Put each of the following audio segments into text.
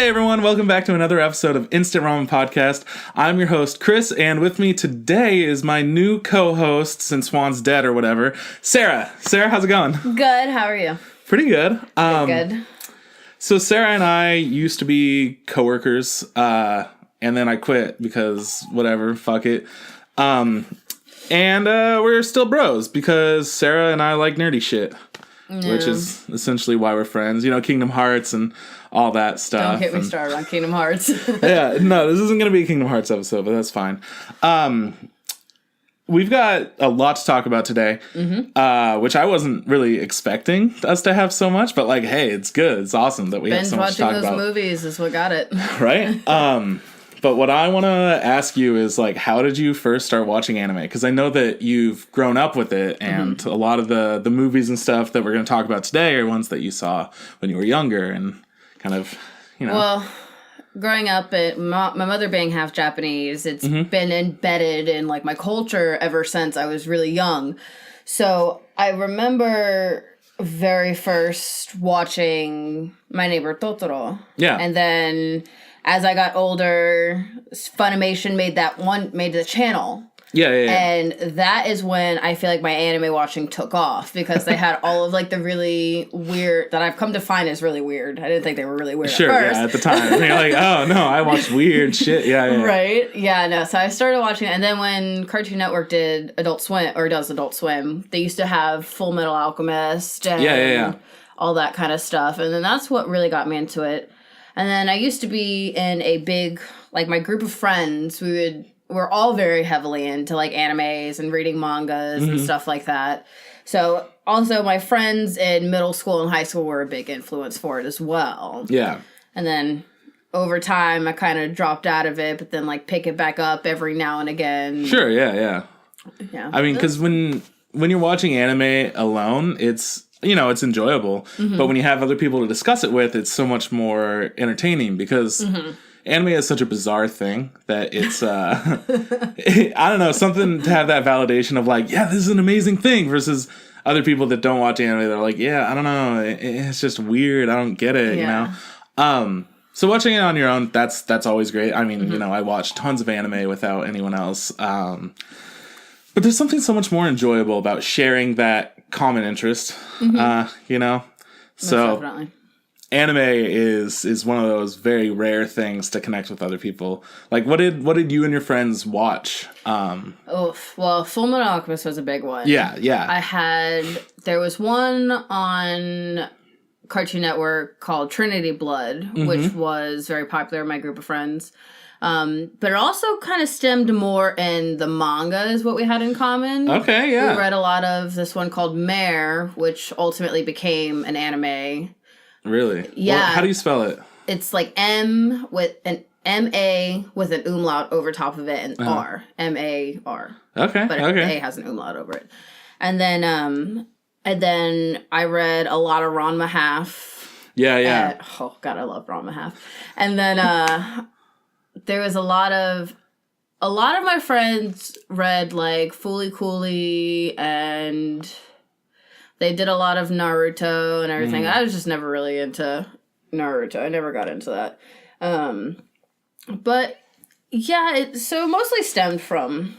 Hey everyone, welcome back to another episode of Instant Ramen Podcast. I'm your host, Chris, and with me today is my new co-host, since Juan's dead or whatever, Sarah. Sarah, how's it going? Good, how are you? Pretty good. Good. So Sarah and I used to be coworkers, and then I quit because whatever, fuck it. And we're still bros because Sarah and I like nerdy shit. Yeah. Which is essentially why we're friends. You know, Kingdom Hearts and all that stuff. Don't get me started on Kingdom Hearts. Yeah, no, this isn't going to be a Kingdom Hearts episode, but that's fine. We've got a lot to talk about today, which I wasn't really expecting us to have so much, but like, hey, it's good. It's awesome that we have so much to talk about. Binge watching those movies is what got it. Right? But what I want to ask you is, like, how did you first start watching anime? Because I know that you've grown up with it, and a lot of the movies and stuff that we're going to talk about today are ones that you saw when you were younger and kind of, you know. Well, growing up, my mother being half Japanese, it's been embedded in, like, my culture ever since I was really young. So I remember very first watching My Neighbor Totoro. Yeah. And then as I got older, Funimation made the channel. Yeah. And that is when I feel like my anime watching took off, because they had all of, like, the really weird, that I've come to find is really weird. I didn't think they were really weird at first. Yeah, at the time. You're like, oh, no, I watched weird shit. Yeah. Right? Yeah, no. So I started watching it. And then when Cartoon Network does Adult Swim, they used to have Full Metal Alchemist and all that kind of stuff. And then that's what really got me into it. And then I used to be in a big, like, my group of friends, we're all very heavily into, like, animes and reading mangas and stuff like that. So also my friends in middle school and high school were a big influence for it as well. Yeah. And then over time I kind of dropped out of it, but then, like, pick it back up every now and again. Sure, yeah. I mean, because when you're watching anime alone, it's, you know, it's enjoyable. But when you have other people to discuss it with, it's so much more entertaining because anime is such a bizarre thing that it's, I don't know, something to have that validation of, like, yeah, this is an amazing thing, versus other people that don't watch anime. They're like, yeah, I don't know, it's just weird. I don't get it, you know? So watching it on your own, that's always great. I mean, you know, I watch tons of anime without anyone else. But there's something so much more enjoyable about sharing that common interest, you know? So definitely. Anime is one of those very rare things to connect with other people. Like, what did you and your friends watch? Well, Full Metal Alchemist was a big one. Yeah. There was one on Cartoon Network called Trinity Blood, which was very popular in my group of friends. But it also kind of stemmed more in the manga is what we had in common. Okay, yeah. We read a lot of this one called Mare, which ultimately became an anime. Really? Yeah. Well, how do you spell it? It's like M with an M-A with an umlaut over top of it and R. M-A-R. Okay, but A has an umlaut over it. And then I read a lot of Ranma Half. Yeah. Oh, God, I love Ranma Half. And then there was a lot of my friends read, like, Fooly Cooly, and they did a lot of Naruto and everything. I was just never really into Naruto. I never got into that. But yeah, so it mostly stemmed from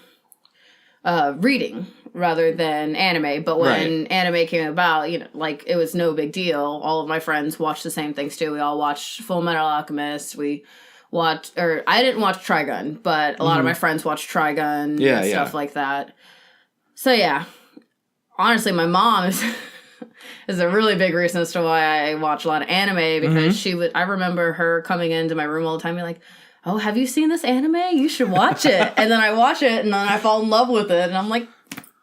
reading rather than anime. But when anime came about, you know, like, it was no big deal. All of my friends watched the same things too. We all watched Full Metal Alchemist. I didn't watch Trigun, but a lot of my friends watched Trigun and stuff like that. So yeah, honestly, my mom is a really big reason as to why I watch a lot of anime, because I remember her coming into my room all the time being like, oh, have you seen this anime? You should watch it. And then I watch it and then I fall in love with it and I'm like,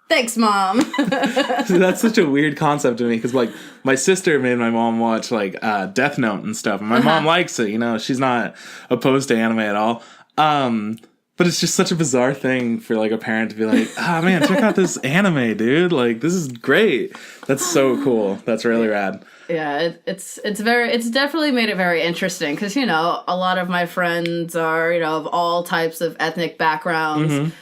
thanks, Mom. That's such a weird concept to me, because, like, my sister made my mom watch, like, Death Note and stuff, and my mom likes it, you know, she's not opposed to anime at all. But it's just such a bizarre thing for, like, a parent to be like, oh, man, check out this anime, dude. Like, this is great. That's so cool. That's really rad. Yeah, it's definitely made it very interesting, because, you know, a lot of my friends are, you know, of all types of ethnic backgrounds.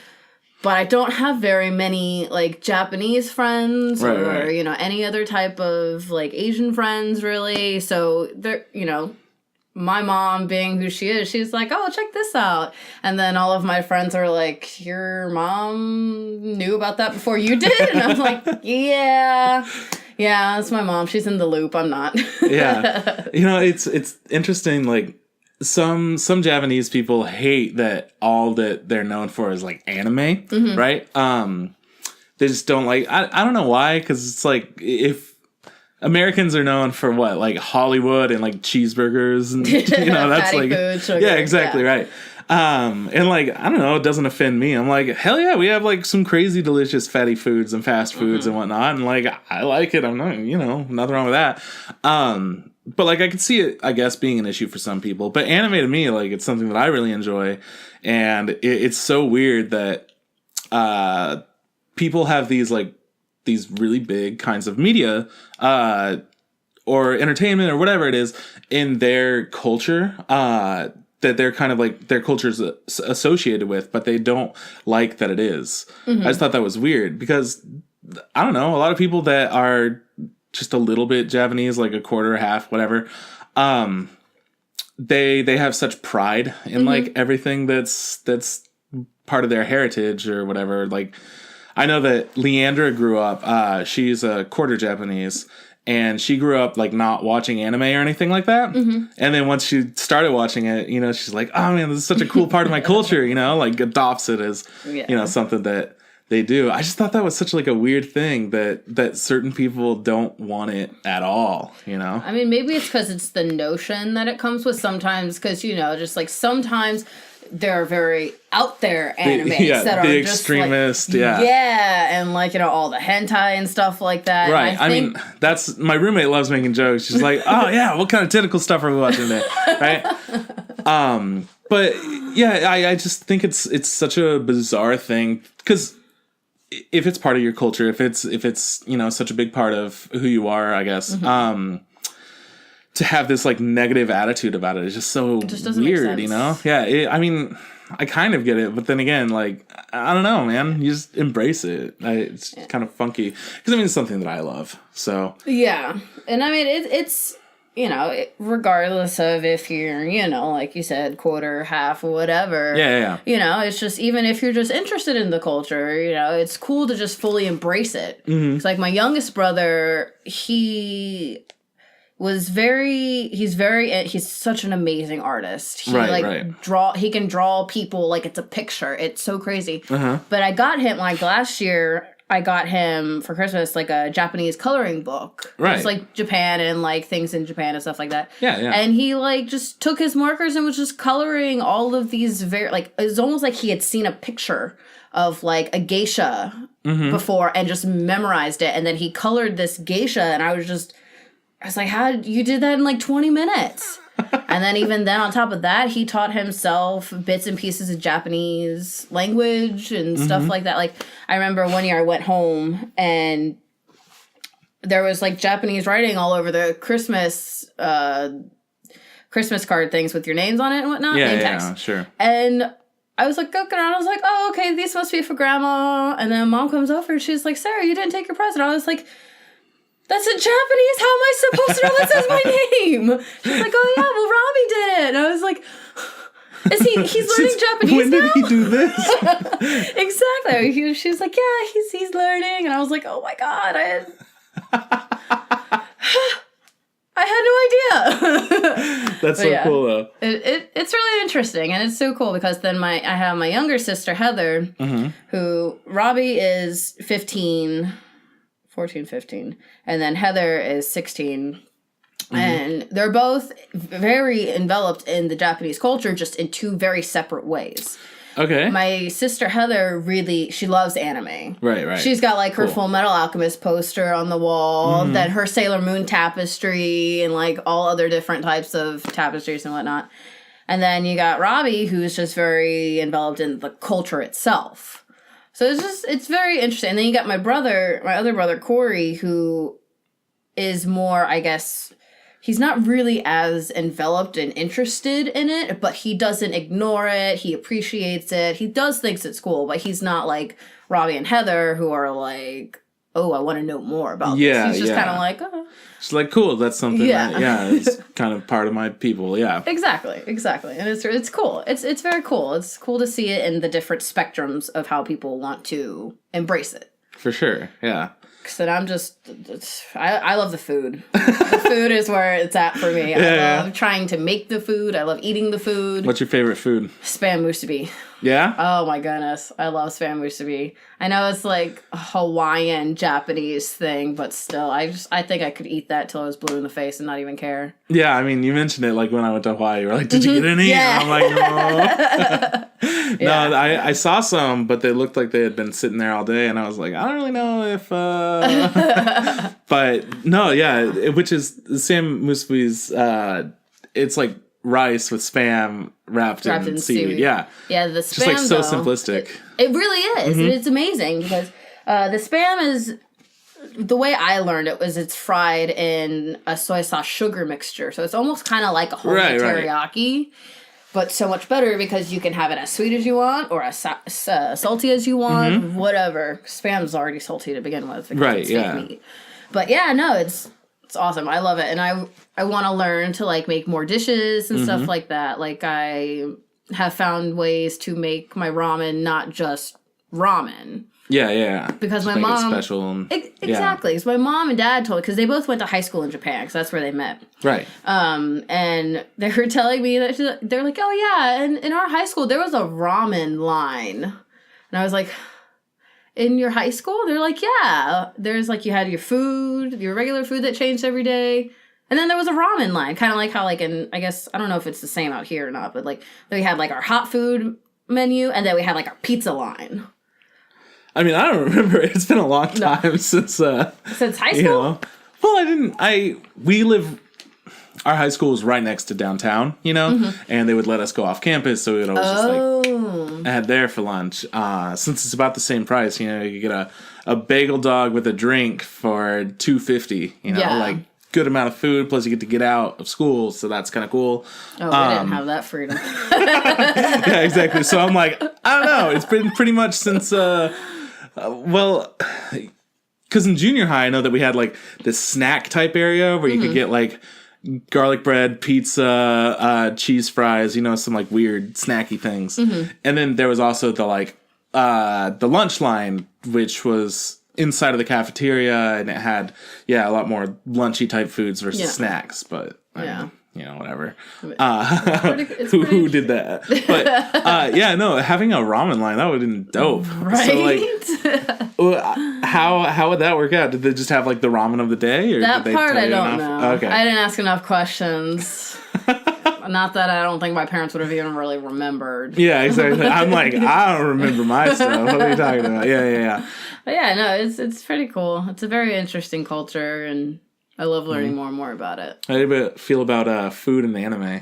But I don't have very many, like, Japanese friends you know, any other type of, like, Asian friends, really. So, they're, you know, my mom, being who she is, she's like, oh, check this out. And then all of my friends are like, your mom knew about that before you did? And I'm like, yeah, that's my mom. She's in the loop. I'm not. Yeah. It's interesting, like, some Japanese people hate that all that they're known for is, like, anime, right? They just don't like, I don't know why, because it's like, if Americans are known for what, like Hollywood and like cheeseburgers and that's like food, sugar, yeah, exactly, right. And like, I don't know, it doesn't offend me. I'm like, hell yeah, we have like some crazy delicious fatty foods and fast foods and whatnot, and like I like it. I'm not, nothing wrong with that. But like I could see it, I guess, being an issue for some people. But anime to me, like, it's something that I really enjoy, and it's so weird that people have these really big kinds of media or entertainment or whatever it is in their culture that they're kind of like their culture's associated with, but they don't like that it is. I just thought that was weird because, I don't know, a lot of people that are just a little bit Japanese, like a quarter, a half, whatever, they have such pride in like everything that's part of their heritage or whatever. Like, I know that Leandra grew up, she's a quarter Japanese, and she grew up like not watching anime or anything like that. And then once she started watching it, she's like, oh man, this is such a cool part of my culture, like adopts it as, something that they do. I just thought that was such like a weird thing that certain people don't want it at all, I mean, maybe it's because it's the notion that it comes with sometimes, because, just like sometimes there are very out there animes that are the just extremist, like, and like, all the hentai and stuff like that. Right. I mean, that's, my roommate loves making jokes. She's like, oh yeah, what kind of tentacle stuff are we watching today? Right. But yeah, I just think it's such a bizarre thing, because if it's part of your culture, if it's such a big part of who you are, I guess, to have this like negative attitude about it is just so weird, Yeah, I mean, I kind of get it, but then again, like, I don't know, man. You just embrace it. It's kind of funky because it's something that I love. So yeah, and I mean, it's regardless of if you're like you said, quarter, half, whatever. Yeah. It's just, even if you're just interested in the culture, it's cool to just fully embrace it. It's like my youngest brother, he's such an amazing artist. He he can draw people like it's a picture. It's so crazy. But I got him like last year, I got him for Christmas like a Japanese coloring book. Right. It's like Japan and like things in Japan and stuff like that. Yeah. And he like just took his markers and was just coloring all of these it was almost like he had seen a picture of like a geisha before and just memorized it. And then he colored this geisha, and I was like, how you did that in like 20 minutes? And then even then, on top of that, he taught himself bits and pieces of Japanese language and stuff like that. Like, I remember one year I went home and there was like Japanese writing all over the Christmas card things with your names on it and whatnot. Yeah, sure. And I was like looking around, I was like, oh, okay, these must be for Grandma. And then Mom comes over and she's like, Sarah, you didn't take your present. I was like, that's in Japanese? How am I supposed to know that says my name? She's like, oh yeah, well, Robbie did it. And I was like, he's learning Japanese when did he do this? Exactly. She was like, yeah, he's learning. And I was like, oh my God, I had no idea. That's so cool though. It's really interesting, and it's so cool because then I have my younger sister Heather, who Robbie is 15, and then Heather is 16. And they're both very enveloped in the Japanese culture, just in two very separate ways. Okay. My sister Heather she loves anime. Right. She's got like her Full Metal Alchemist poster on the wall, then her Sailor Moon tapestry, and like all other different types of tapestries and whatnot. And then you got Robbie, who's just very enveloped in the culture itself. So it's very interesting. And then you got my other brother, Corey, who is more, I guess, he's not really as enveloped and interested in it, but he doesn't ignore it. He appreciates it. He thinks it's cool, but he's not like Robbie and Heather, who are like oh, I want to know more about this. He's just kind of like, oh. It's like, cool, that's something that, it's kind of part of my people, Exactly. And it's cool. It's very cool. It's cool to see it in the different spectrums of how people want to embrace it. For sure, yeah. So I love the food. The food is where it's at for me. I love trying to make the food. I love eating the food. What's your favorite food? Spam musubi. Yeah? Oh my goodness. I love spam musubi. I know it's like a Hawaiian, Japanese thing, but still, I think I could eat that till I was blue in the face and not even care. Yeah, I mean, you mentioned it like when I went to Hawaii. You were like, did you get any? Yeah. And I'm like, no. No, I saw some, but they looked like they had been sitting there all day, and I was like, I don't really know if... But, no, yeah, which is the same musubi's... it's like rice with spam wrapped in seaweed. Yeah. Yeah, the spam, just like so simplistic. It really is. It's amazing because the spam is... The way I learned it was it's fried in a soy sauce sugar mixture. So it's almost kind of like a homemade teriyaki, but so much better because you can have it as sweet as you want or as salty as you want, whatever. Spam's already salty to begin with. It's fake meat. But yeah, no, it's awesome. I love it. And I want to learn to like make more dishes and stuff like that. Like I have found ways to make my ramen not just ramen. Yeah. Because just my mom... special and, exactly. Because my mom and dad told... Because they both went to high school in Japan. Because that's where they met. Right. And they were telling me that... They're like, oh, yeah. And in our high school, there was a ramen line. And I was like... In your high school? They're like, yeah. There's like... You had your food. Your regular food that changed every day. And then there was a ramen line. Kind of like how like in... I guess... I don't know if it's the same out here or not. But like... We had like our hot food menu. And then we had like our pizza line. I mean, I don't remember. It's been a long time since high school. You know. Well, our high school was right next to downtown, and they would let us go off campus, so we would always just head there for lunch. Since it's about the same price, you get a bagel dog with a drink for $2.50. Like good amount of food, plus you get out of school, so that's kind of cool. Oh, we didn't have that freedom. Yeah, exactly. So I'm like, I don't know. It's been pretty much since. Because in junior high, I know that we had like this snack type area where you could get like garlic bread, pizza, cheese fries, some like weird snacky things. And then there was also the lunch line, which was inside of the cafeteria, and it had a lot more lunchy type foods versus snacks. But whatever. Who did that? But having a ramen line, that would have been dope. Right? So how would that work out? Did they just have like the ramen of the day? Or that did they part I don't enough? know. Okay. I didn't ask enough questions. Not that I don't think my parents would have even really remembered. Yeah, exactly. I'm like, I don't remember my stuff. What are you talking about? Yeah. But no, it's pretty cool. It's a very interesting culture, and I love learning more and more about it. How do you feel about food and anime?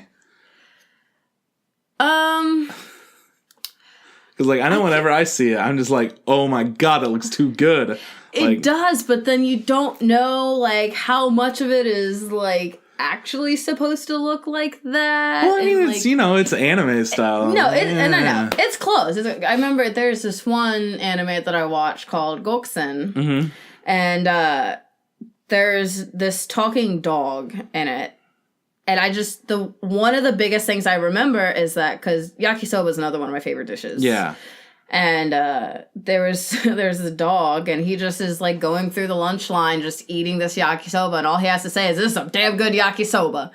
Because I know whenever I see it, I'm just like, oh my god, that looks too good. It does, but then you don't know how much of it is actually supposed to look like that. Well, I mean, it's it's anime style. No, and I know it's close. I remember there's this one anime that I watched called Goksen, and there's this talking dog in it. And one of the biggest things I remember is that, because yakisoba is another one of my favorite dishes. Yeah. And there's a dog, and he just is going through the lunch line, just eating this yakisoba, and all he has to say is, "This is some damn good yakisoba."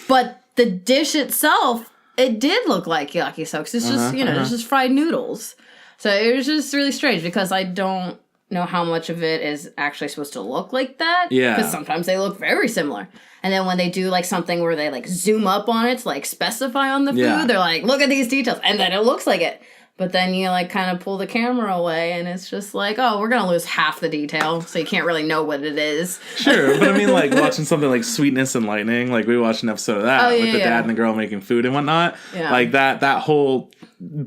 But the dish itself, it did look like yakisoba, because it's just, it's just fried noodles. So it was just really strange, because I don't know how much of it is actually supposed to look like that. Yeah. Because sometimes they look very similar. And then when they do something where they zoom up on it to specify on the food, they're like, look at these details. And then it looks like it. But then you kind of pull the camera away, and it's just oh, we're going to lose half the detail. So you can't really know what it is. Sure. But I mean, watching something like Sweetness and Lightning, we watched an episode of that with the dad and the girl making food and whatnot. Yeah. That whole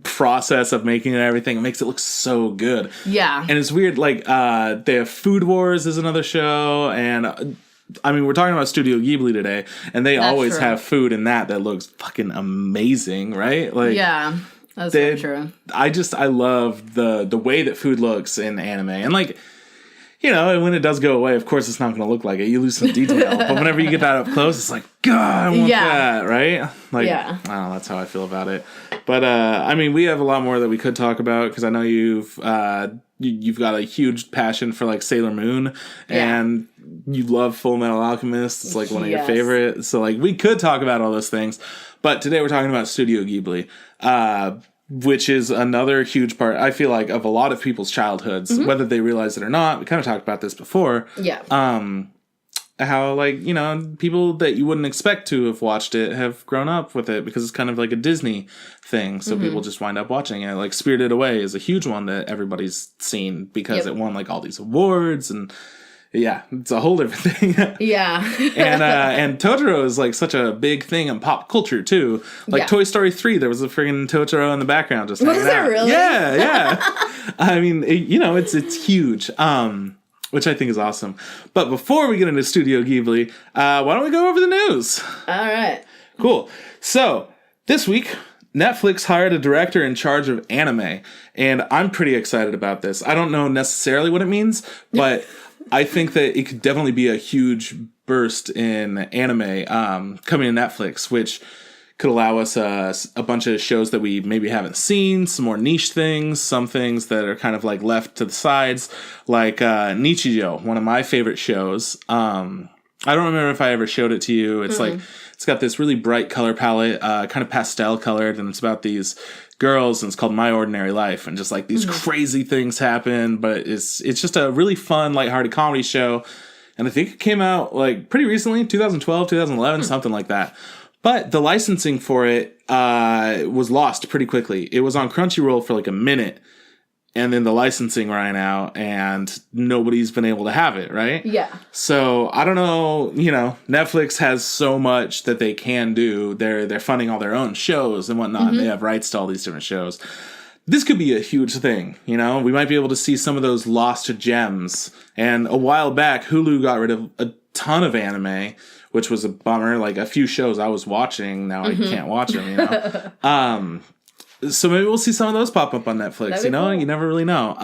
process of making it and everything, it makes it look so good. Yeah. And it's weird, they have Food Wars is another show, and I mean, we're talking about Studio Ghibli today, and they always have food in that looks fucking amazing, right? Yeah, that's very true. I love the way that food looks in anime, and you know, and when it does go away, of course, it's not going to look like it. You lose some detail. But whenever you get that up close, it's like, God, I want that, right? Like, I don't know, that's how I feel about it. But, I mean, we have a lot more that we could talk about, because I know you've got a huge passion for, like, Sailor Moon, and you love Full Metal Alchemist. It's, like, one of your favorites. So, like, we could talk about all those things. But today we're talking about Studio Ghibli, which is another huge part, I feel like, of a lot of people's childhoods, whether they realize it or not. We kind of talked about this before. Yeah. How, like, you know, people that you wouldn't expect to have watched it have grown up with it, because it's kind of like a Disney thing. So people just wind up watching it. Like, Spirited Away is a huge one that everybody's seen, because it won, like, all these awards, and it's a whole different thing. And Totoro is, like, such a big thing in pop culture, too. Like, Toy Story 3, there was a friggin' Totoro in the background just hanging out. Was there really? Yeah. I mean, it's huge, which I think is awesome. But before we get into Studio Ghibli, why don't we go over the news? All right. Cool. So, this week, Netflix hired a director in charge of anime, and I'm pretty excited about this. I don't know necessarily what it means, but I think that it could definitely be a huge burst in anime coming to Netflix, which could allow us a bunch of shows that we maybe haven't seen, some more niche things, some things that are kind of like left to the sides, like Nichijou, one of my favorite shows. I don't remember if I ever showed it to you. It's like, it's got this really bright color palette, kind of pastel colored, and it's about these girls, and it's called My Ordinary Life, and just like these crazy things happen, but it's just a really fun, lighthearted comedy show. And I think it came out like pretty recently, 2012, 2011, something like that. But the licensing for it was lost pretty quickly. It was on Crunchyroll for like a minute, and then the licensing ran out, and nobody's been able to have it, right? Yeah. So, I don't know, you know, Netflix has so much that they can do. They're funding all their own shows and whatnot. They have rights to all these different shows. This could be a huge thing, you know? We might be able to see some of those lost gems. And a while back, Hulu got rid of a ton of anime, which was a bummer. Like, a few shows I was watching, now I can't watch them, you know? So maybe we'll see some of those pop up on Netflix, you know? Cool. You never really know.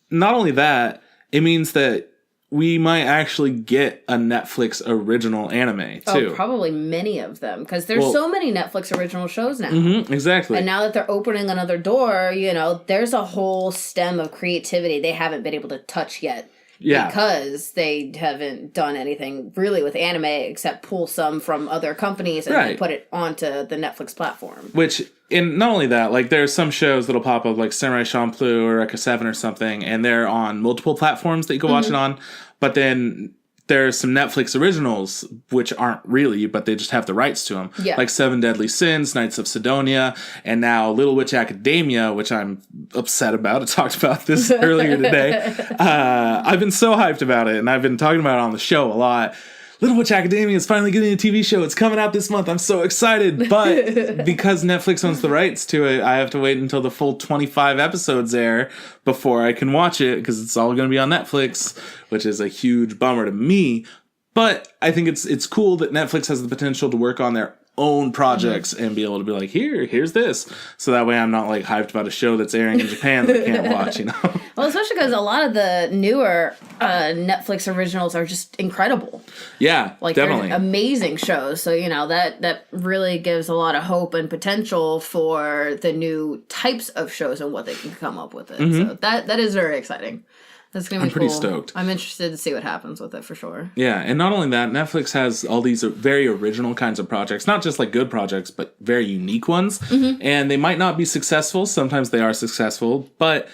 Not only that, it means that we might actually get a Netflix original anime, too. Oh, probably many of them, because there's so many Netflix original shows now. Exactly. And now that they're opening another door, you know, there's a whole stem of creativity they haven't been able to touch yet. Yeah. Because they haven't done anything really with anime except pull some from other companies and then put it onto the Netflix platform. Which, and not only that, like, there's some shows that'll pop up, like Samurai Champloo or Eka 7 or something, and they're on multiple platforms that you can watch it on. But then there's some Netflix originals, which aren't really, but they just have the rights to them. Yeah. Like Seven Deadly Sins, Knights of Sidonia, and now Little Witch Academia, which I'm upset about. I talked about this earlier today. I've been so hyped about it, and I've been talking about it on the show a lot. Little Witch Academia is finally getting a TV show. It's coming out this month. I'm so excited. But because Netflix owns the rights to it, I have to wait until the full 25 episodes air before I can watch it, because it's all going to be on Netflix, which is a huge bummer to me. But I think it's cool that Netflix has the potential to work on their own projects and be able to be like, here's this. So that way I'm not like hyped about a show that's airing in Japan that I can't watch, you know? Well, especially because a lot of the newer Netflix originals are just incredible. Yeah, like, definitely. They're amazing shows. So, you know, that really gives a lot of hope and potential for the new types of shows and what they can come up with it. So that is very exciting. That's gonna be cool. I'm pretty stoked. I'm interested to see what happens with it for sure. Yeah, and not only that, Netflix has all these very original kinds of projects, not just like good projects, but very unique ones. And they might not be successful. Sometimes they are successful, but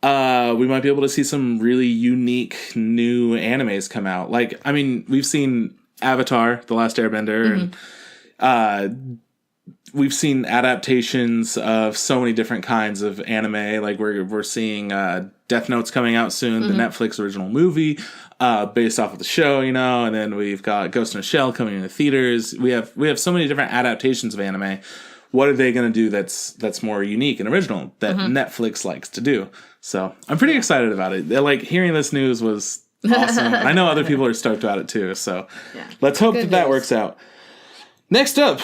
we might be able to see some really unique new animes come out. Like, I mean, we've seen Avatar: The Last Airbender, and we've seen adaptations of so many different kinds of anime. Like, we're seeing Death Note's coming out soon, the Netflix original movie, based off of the show, you know, and then we've got Ghost in a Shell coming into theaters. We have so many different adaptations of anime. What are they going to do that's more unique and original that Netflix likes to do? So I'm pretty excited about it. Like, hearing this news was awesome. I know other people are stoked about it too. So let's hope that works out. Next up,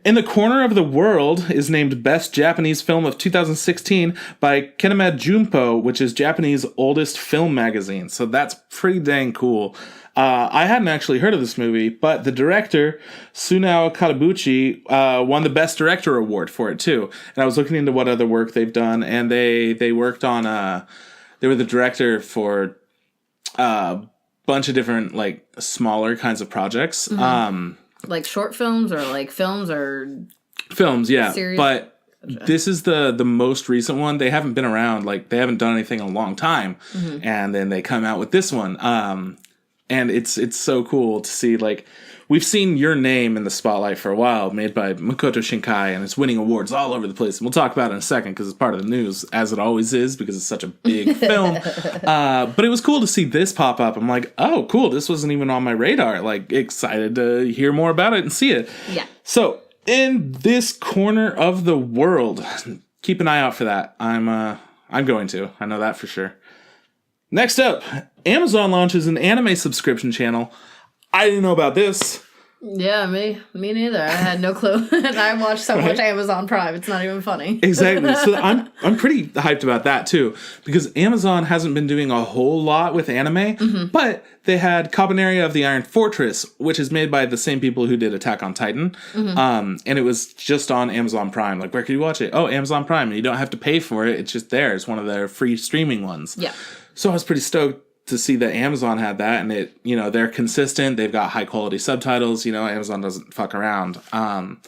In the Corner of the World is named Best Japanese Film of 2016 by Kinema Junpo, which is Japanese oldest film magazine. So that's pretty dang cool. I hadn't actually heard of this movie, but the director, Sunao Katabuchi, won the Best Director award for it too. And I was looking into what other work they've done, and they worked on they were the director for a bunch of different like smaller kinds of projects. Like short films or like films or films, yeah. Series? But this is the most recent one. They haven't been around, like they haven't done anything in a long time, and then they come out with this one. And it's so cool to see, like, we've seen Your Name in the spotlight for a while, made by Makoto Shinkai, and it's winning awards all over the place. And we'll talk about it in a second because it's part of the news, as it always is, because it's such a big film. But it was cool to see this pop up. I'm like, oh, cool, this wasn't even on my radar. Like, excited to hear more about it and see it. Yeah. So, In this Corner of the World, keep an eye out for that. I'm going to. I know that for sure. Next up, Amazon launches an anime subscription channel. I didn't know about this. Yeah, me neither. I had no clue. And I watch so much Amazon Prime. It's not even funny. Exactly. So I'm pretty hyped about that too, because Amazon hasn't been doing a whole lot with anime, but they had Cabaneri of the Iron Fortress, which is made by the same people who did Attack on Titan. And it was just on Amazon Prime. Like, where can you watch it? Oh, Amazon Prime. And you don't have to pay for it. It's just there. It's one of their free streaming ones. Yeah. So I was pretty stoked to see that Amazon had that, and it, you know, they're consistent. They've got high quality subtitles. You know, Amazon doesn't fuck around. And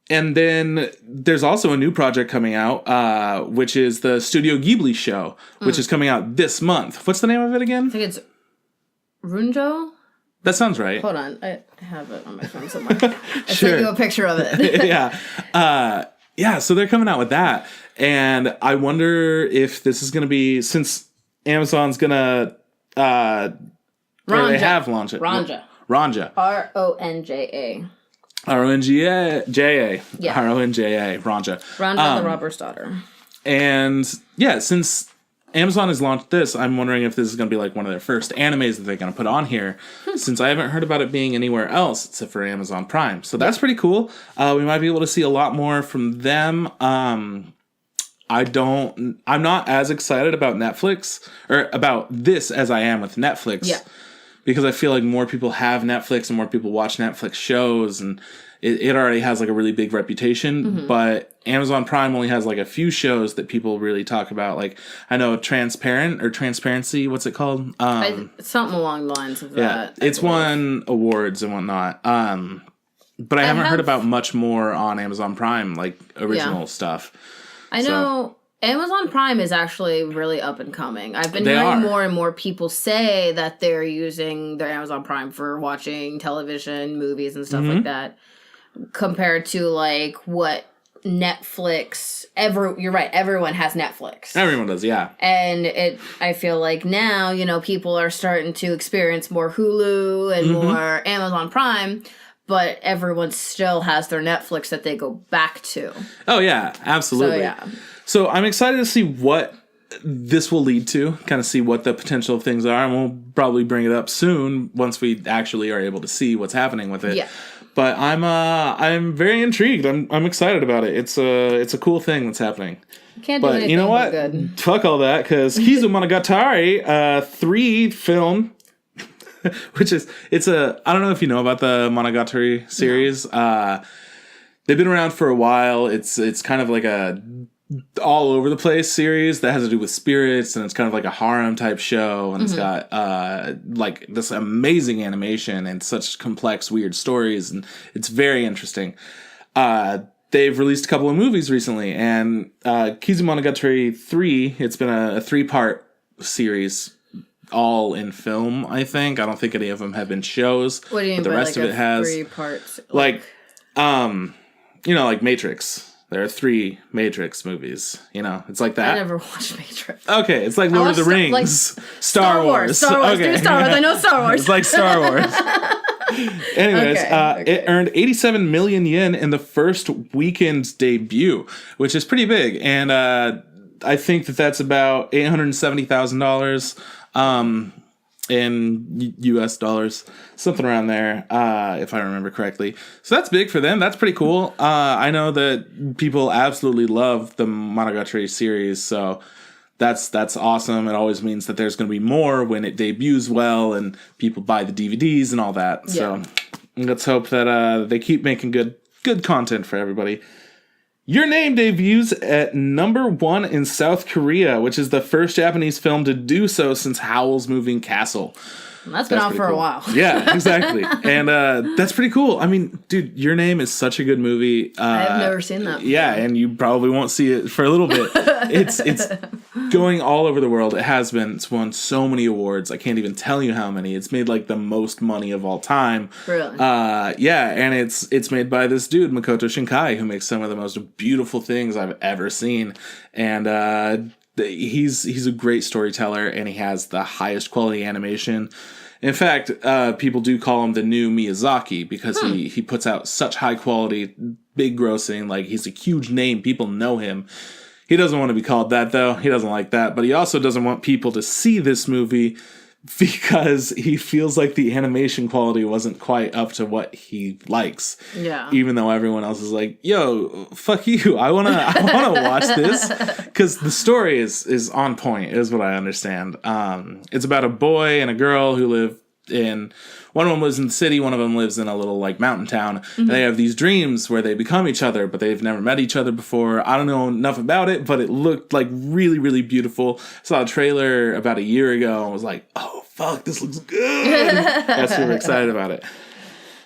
then there's also a new project coming out, which is the Studio Ghibli show, which is coming out this month. What's the name of it again? I think it's Runjo. That sounds right. Hold on, I have it on my phone somewhere. I sent you a picture of it. Yeah. Yeah, so they're coming out with that. And I wonder if this is going to be, since Amazon's going to, or they have launched it. Ronja. Ronja. Ronja. Ronja. Yeah. Ronja. Ronja. Ronja the Robber's Daughter. And yeah, since Amazon has launched this, I'm wondering if this is going to be like one of their first animes that they're going to put on here, since I haven't heard about it being anywhere else except for Amazon Prime. So that's pretty cool. We might be able to see a lot more from them. I'm not as excited about Netflix or about this as I am with Netflix. Yeah. Because I feel like more people have Netflix and more people watch Netflix shows, and it already has like a really big reputation, but Amazon Prime only has like a few shows that people really talk about. Like, I know Transparency, what's it called? Something along the lines of that. It's won awards and whatnot. But I haven't heard about much more on Amazon Prime, like original stuff. I know Amazon Prime is actually really up and coming. I've been hearing more and more people say that they're using their Amazon Prime for watching television, movies, and stuff like that, compared to like what Netflix. You're right. Everyone has Netflix. Everyone does, yeah. And I feel like now, you know, people are starting to experience more Hulu and more Amazon Prime, but everyone still has their Netflix that they go back to. Oh yeah, absolutely. So I'm excited to see what this will lead to, kind of see what the potential things are, and we'll probably bring it up soon once we actually are able to see what's happening with it. Yeah. But I'm very intrigued. I'm excited about it. It's a cool thing that's happening. Can't do anything. You know what? Good. Fuck all that, because Kizumonogatari III Film, which is I don't know if you know about the Monogatari series. No. They've been around for a while. It's kind of like a all over the place series that has to do with spirits, and it's kind of like a harem type show, and it's got like this amazing animation and such complex weird stories, and it's very interesting. They've released a couple of movies recently, and Kizumonogatari 3, it's been a 3-part series, all in film, I think. I don't think any of them have been shows. What do you mean the by rest like of it has 3 parts? Like you know, like Matrix. There are 3 Matrix movies. You know, it's like that. I never watched Matrix. Okay, it's like Lord of the Rings. Like Star Wars. Star Wars. Okay. Do Star Wars. I know Star Wars. It's like Star Wars. Anyways, it earned 87 million yen in the first weekend's debut, which is pretty big. And I think that's about $870,000. in US dollars, something around there, if I remember correctly. So that's big for them. That's pretty cool. I know that people absolutely love the Monogatari series, so that's awesome. It always means that there's going to be more when it debuts well and people buy the DVDs and all that. Yeah. So let's hope that they keep making good content for everybody. Your Name debuts at number 1 in South Korea, which is the first Japanese film to do so since Howl's Moving Castle. That's been out for a while. Yeah, exactly. And that's pretty cool. I mean, dude, Your Name is such a good movie. I've never seen that before. Yeah, and you probably won't see it for a little bit. It's going all over the world. It has been. It's won so many awards. I can't even tell you how many. It's made like the most money of all time. Really? Yeah, and it's made by this dude, Makoto Shinkai, who makes some of the most beautiful things I've ever seen. And he's a great storyteller, and he has the highest quality animation. In fact, people do call him the new Miyazaki because he puts out such high quality, big grossing, like he's a huge name. People know him. He doesn't want to be called that, though. He doesn't like that. But he also doesn't want people to see this movie because he feels like the animation quality wasn't quite up to what he likes. Yeah. Even though everyone else is like, yo, fuck you. I wanna watch this. Because the story is on point, is what I understand. It's about a boy and a girl who live in... One of them lives in the city, one of them lives in a little, like, mountain town. Mm-hmm. And they have these dreams where they become each other, but they've never met each other before. I don't know enough about it, but it looked, like, really, really beautiful. I saw a trailer about a year ago and was like, oh, fuck, this looks good. I was super excited about it.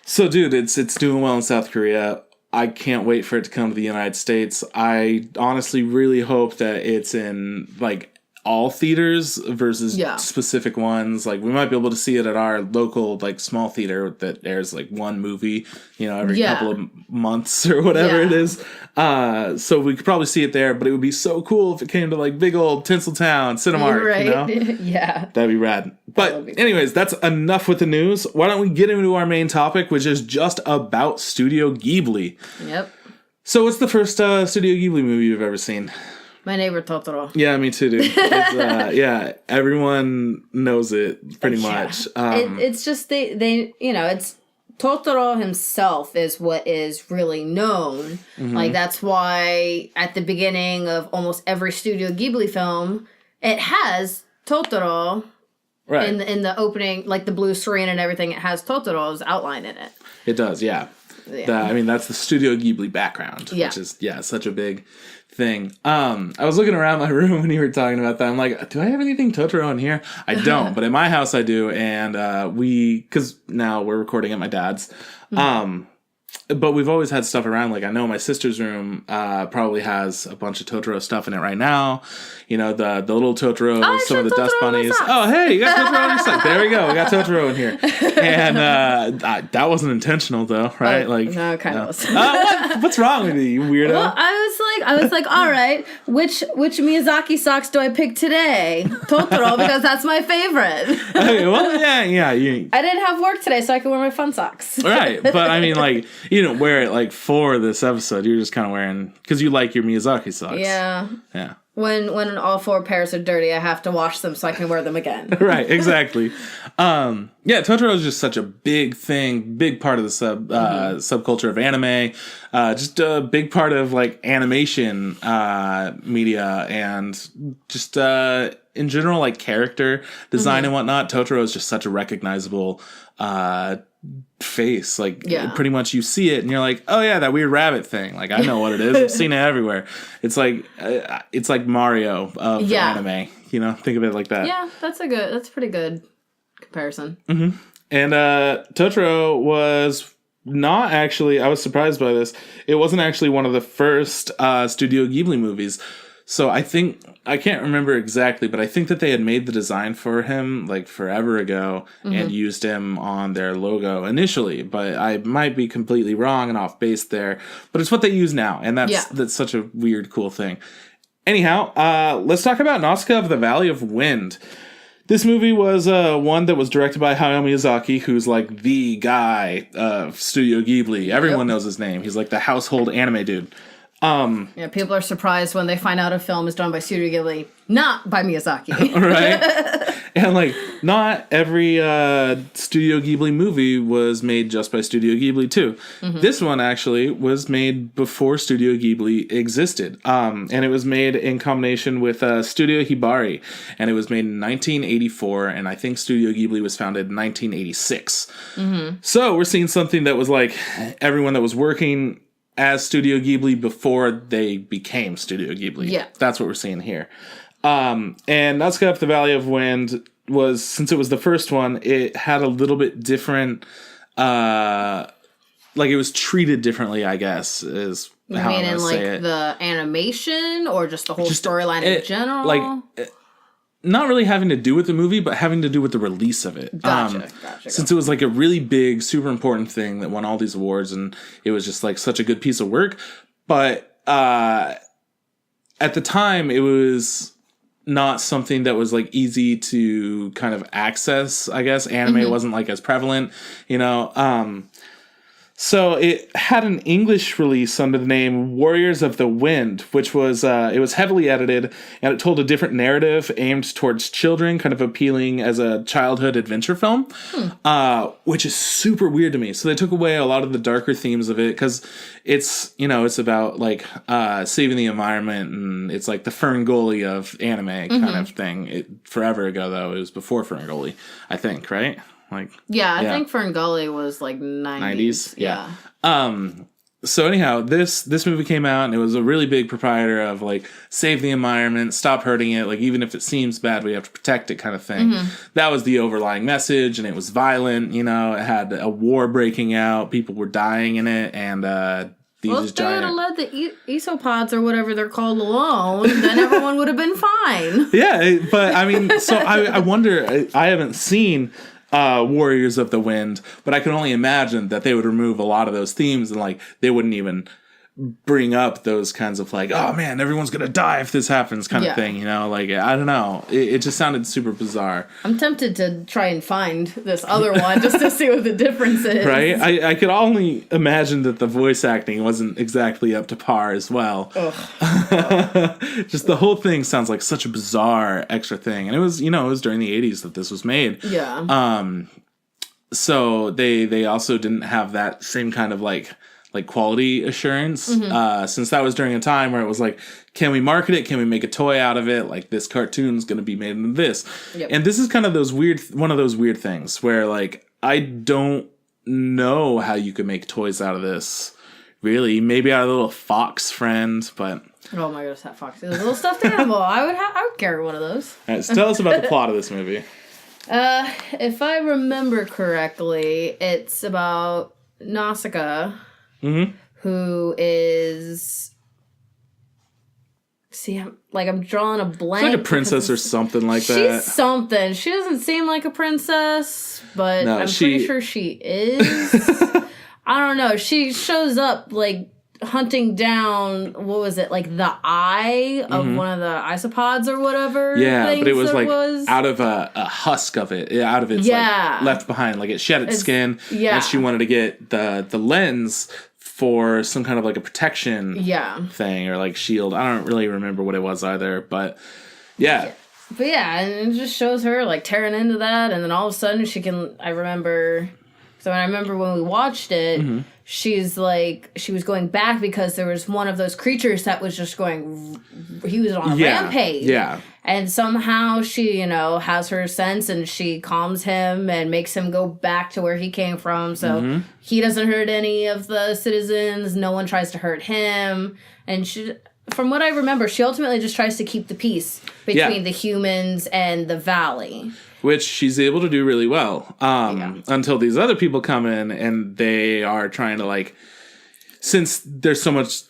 So, dude, it's doing well in South Korea. I can't wait for it to come to the United States. I honestly really hope that it's in, like, all theaters versus specific ones. Like, we might be able to see it at our local, like, small theater that airs, like, one movie, every couple of months or whatever it is. So we could probably see it there, but it would be so cool if it came to, like, big old Tinseltown, Cinemark, right. Yeah. That'd be rad. But anyways, that's enough with the news. Why don't we get into our main topic, which is just about Studio Ghibli. Yep. So what's the first Studio Ghibli movie you've ever seen? My Neighbor Totoro. Yeah, me too, dude. It's, everyone knows it pretty much. It's just they it's Totoro himself is what is really known. Mm-hmm. Like, that's why at the beginning of almost every Studio Ghibli film, it has Totoro. Right. In the opening, like the blue screen and everything, it has Totoro's outline in it. It does, yeah. That's the Studio Ghibli background, which is such a big thing. I was looking around my room when you were talking about that. I'm like, do I have anything Totoro in here? I don't, but in my house I do, and because now we're recording at my dad's. Mm-hmm. But we've always had stuff around. Like, I know my sister's room probably has a bunch of Totoro stuff in it right now. The little Totoro, some of the dust bunnies. Oh, hey, you got Totoro on your sock. There we go. We got Totoro in here. And that wasn't intentional, though, right? No, it kind of was. What's wrong with you, you weirdo? Well, I was like, all right, which Miyazaki socks do I pick today? Totoro, because that's my favorite. Okay, well, yeah. I didn't have work today, so I could wear my fun socks. Right, but I mean, like, you don't wear it, like, for this episode. You're just kind of wearing... Because you like your Miyazaki socks. Yeah. Yeah. When all 4 pairs are dirty, I have to wash them so I can wear them again. Right, exactly. Totoro is just such a big thing, big part of the subculture of anime. Just a big part of, like, animation media and just in general, like, character design and whatnot. Totoro is just such a recognizable face. Like, pretty much you see it and you're like, oh yeah, that weird rabbit thing. Like, I know what it is. I've seen it everywhere. It's like Mario of anime. Think of it like that. Yeah, that's a pretty good comparison. Mm-hmm. And Totoro was not actually, I was surprised by this, it wasn't actually one of the first Studio Ghibli movies. So I can't remember exactly, but I think that they had made the design for him, like, forever ago and used him on their logo initially. But I might be completely wrong and off base there. But it's what they use now, and that's such a weird, cool thing. Anyhow, let's talk about Nausicaä of the Valley of Wind. This movie was one that was directed by Hayao Miyazaki, who's, like, the guy of Studio Ghibli. Everyone knows his name. He's, like, the household anime dude. People are surprised when they find out a film is done by Studio Ghibli, not by Miyazaki. Right? And, like, not every Studio Ghibli movie was made just by Studio Ghibli, too. Mm-hmm. This one, actually, was made before Studio Ghibli existed. And it was made in combination with Studio Hibari. And it was made in 1984, and I think Studio Ghibli was founded in 1986. Mm-hmm. So we're seeing something that was, like, everyone that was working as Studio Ghibli before they became Studio Ghibli. Yeah. That's what we're seeing here. And Nausicaä Up the Valley of Wind was, since it was the first one, it had a little bit different, like it was treated differently, I guess, is how I'm gonna say it. Like the animation or just the whole storyline in general? Like, not really having to do with the movie, but having to do with the release of it. Gotcha. Since it was like a really big, super important thing that won all these awards, and it was just like such a good piece of work. But at the time, it was not something that was like easy to kind of access, I guess. Anime wasn't like as prevalent, you know. So it had an English release under the name Warriors of the Wind, which was, it was heavily edited, and it told a different narrative aimed towards children, kind of appealing as a childhood adventure film, which is super weird to me. So they took away a lot of the darker themes of it, because it's, you know, it's about, like, saving the environment, and it's like the Ferngully of anime kind of thing. Forever ago, though. It was before Ferngully, I think, right? Like, I think Ferngully was like 90s. Yeah. So anyhow, this movie came out, and it was a really big proprietor of like save the environment, stop hurting it, like even if it seems bad, we have to protect it kind of thing. That was the overlying message, and it was violent, you know, it had a war breaking out, people were dying in it, and these if they would have let the isopods or whatever they're called alone, then everyone would have been fine. Yeah, but I mean, so I wonder, I haven't seen Warriors of the Wind, but I can only imagine that they would remove a lot of those themes, and like they wouldn't even bring up those kinds of like, oh man, everyone's gonna die if this happens kind of thing, you know? Like, I don't know, it just sounded super bizarre. I'm tempted to try and find this other one just to see what the difference is. Right? I could only imagine that the voice acting wasn't exactly up to par as well. Just the whole thing sounds like such a bizarre extra thing, and it was, you know, it was during the 80s that this was made. So they also didn't have that same kind of like quality assurance, since that was during a time where it was like, can we market it? Can we make a toy out of it? Like, this cartoon's going to be made into this. And this is kind of one of those weird things where like, I don't know how you could make toys out of this. Really, maybe out of a little fox friend, but oh my gosh, that fox is a little stuffed animal. I would carry one of those. All right, so tell us about the plot of this movie. If I remember correctly, it's about Nausicaä, who is... See, I'm drawing a blank. She's like a princess or something like that. She's something. She doesn't seem like a princess, but no, I'm pretty sure she is. I don't know. She shows up, like, hunting down, what was it, like the eye of one of the isopods or whatever. Yeah, but it was like out of a husk of it, out of its like left behind, like it shed its skin, and she wanted to get the lens for some kind of like a protection thing or like shield. I don't really remember what it was either, but yeah. But yeah, and it just shows her like tearing into that, and then all of a sudden she can. I remember when we watched it, she's like, she was going back because there was one of those creatures that was just going, he was on a rampage. Yeah. And somehow she, you know, has her sense and she calms him and makes him go back to where he came from. So he doesn't hurt any of the citizens. No one tries to hurt him. And she, from what I remember, she ultimately just tries to keep the peace between the humans and the valley. Which she's able to do really well. Until these other people come in and they are trying to, like, since there's so much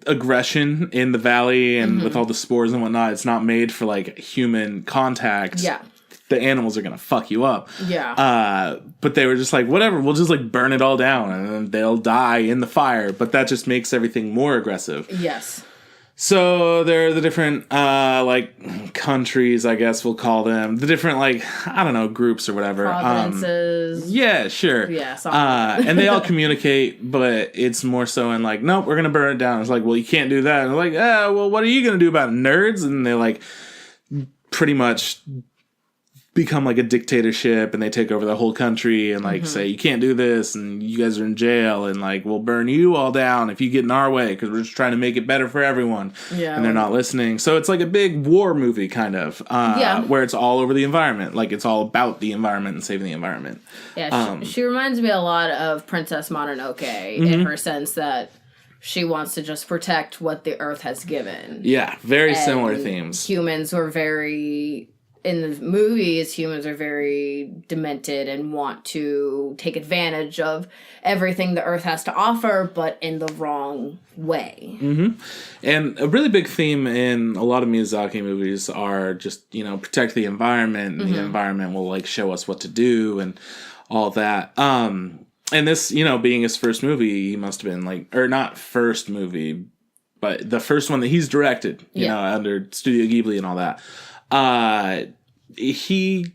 aggression in the valley and with all the spores and whatnot, it's not made for, like, human contact. Yeah. The animals are going to fuck you up. Yeah. But they were just like, whatever, we'll just, like, burn it all down and then they'll die in the fire. But that just makes everything more aggressive. Yes. So there are the different, like, countries, I guess we'll call them. The different, like, I don't know, groups or whatever. Provinces. Yeah, sure. Yeah, and they all communicate, but it's more so in, like, nope, we're going to burn it down. It's like, well, you can't do that. And they're like, well, what are you going to do about it, nerds? And they, like, pretty much become like a dictatorship and they take over the whole country and like say you can't do this and you guys are in jail and like we'll burn you all down if you get in our way because we're just trying to make it better for everyone. Yeah, and they're not listening. So it's like a big war movie kind of where it's all over the environment. Like it's all about the environment and saving the environment. Yeah, she reminds me a lot of Princess Mononoke in her sense that she wants to just protect what the earth has given. Yeah, very similar themes. Humans were very... In the movies, humans are very demented and want to take advantage of everything the Earth has to offer, but in the wrong way. Mm-hmm. And a really big theme in a lot of Miyazaki movies are just, protect the environment, and the environment will, like, show us what to do and all that. And this, being his first movie, he must have been, like, or not first movie, but the first one that he's directed, you know, under Studio Ghibli and all that. He,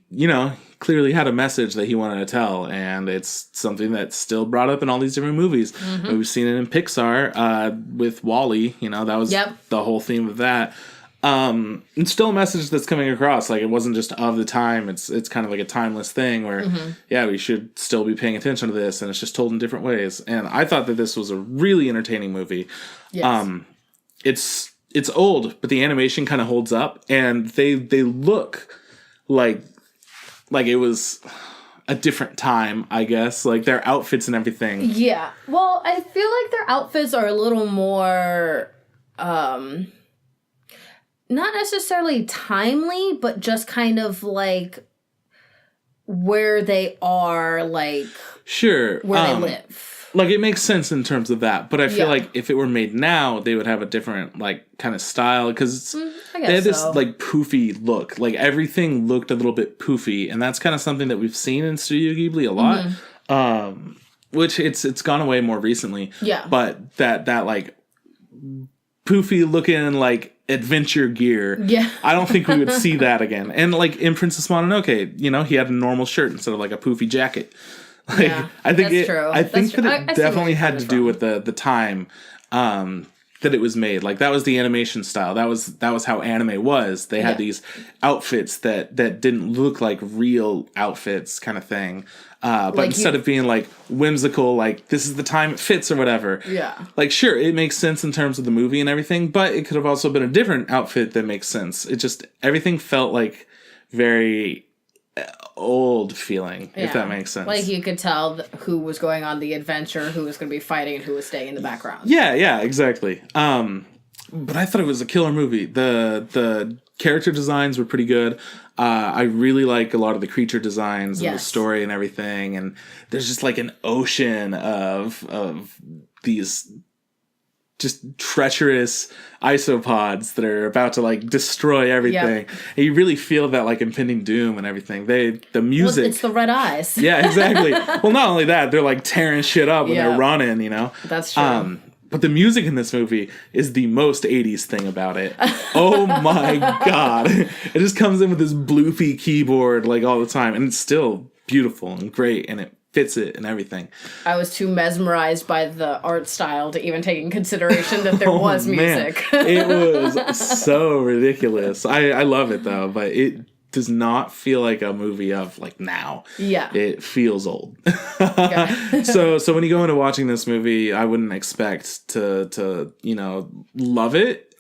clearly had a message that he wanted to tell, and it's something that's still brought up in all these different movies. Mm-hmm. We've seen it in Pixar, with WALL-E, that was the whole theme of that. It's still a message that's coming across. Like, it wasn't just of the time. It's kind of like a timeless thing where, we should still be paying attention to this, and it's just told in different ways. And I thought that this was a really entertaining movie. Yes. It's old, but the animation kind of holds up, and they look like it was a different time, I guess. Like, their outfits and everything. Yeah. Well, I feel like their outfits are a little more, not necessarily timely, but just kind of, like, where they are, like... Sure. Where they live. Like, it makes sense in terms of that, but I feel like if it were made now, they would have a different, like, kind of style, because they had this, like, poofy look. Like, everything looked a little bit poofy, and that's kind of something that we've seen in Studio Ghibli a lot, which it's gone away more recently. Yeah. But that like, poofy-looking, like, adventure gear, I don't think we would see that again. And, like, in Princess Mononoke, he had a normal shirt instead of, like, a poofy jacket. Like, I think that's true. I think that it definitely had to do with the time that it was made. Like, that was the animation style. That was how anime was. They had these outfits that didn't look like real outfits, kind of thing. But like instead of being like whimsical, like this is the time it fits or whatever. Yeah. Like, sure, it makes sense in terms of the movie and everything, but it could have also been a different outfit that makes sense. It just, everything felt like very old feeling, if that makes sense. Like, you could tell who was going on the adventure, who was going to be fighting, and who was staying in the background. Yeah, exactly. But I thought it was a killer movie. The character designs were pretty good. I really like a lot of the creature designs and the story and everything. And there's just like an ocean of these just treacherous isopods that are about to like destroy everything. And you really feel that like impending doom and everything. The music. Well, it's the red eyes. Yeah, exactly. Well, not only that, they're like tearing shit up when they're running, That's true. But the music in this movie is the most 80s thing about it. Oh my God. It just comes in with this bloopy keyboard like all the time. And it's still beautiful and great, and it fits it and everything. I was too mesmerized by the art style to even take in consideration that there was music. It was so ridiculous. I love it though, but it does not feel like a movie of like now. Yeah. It feels old. So when you go into watching this movie, I wouldn't expect to love it.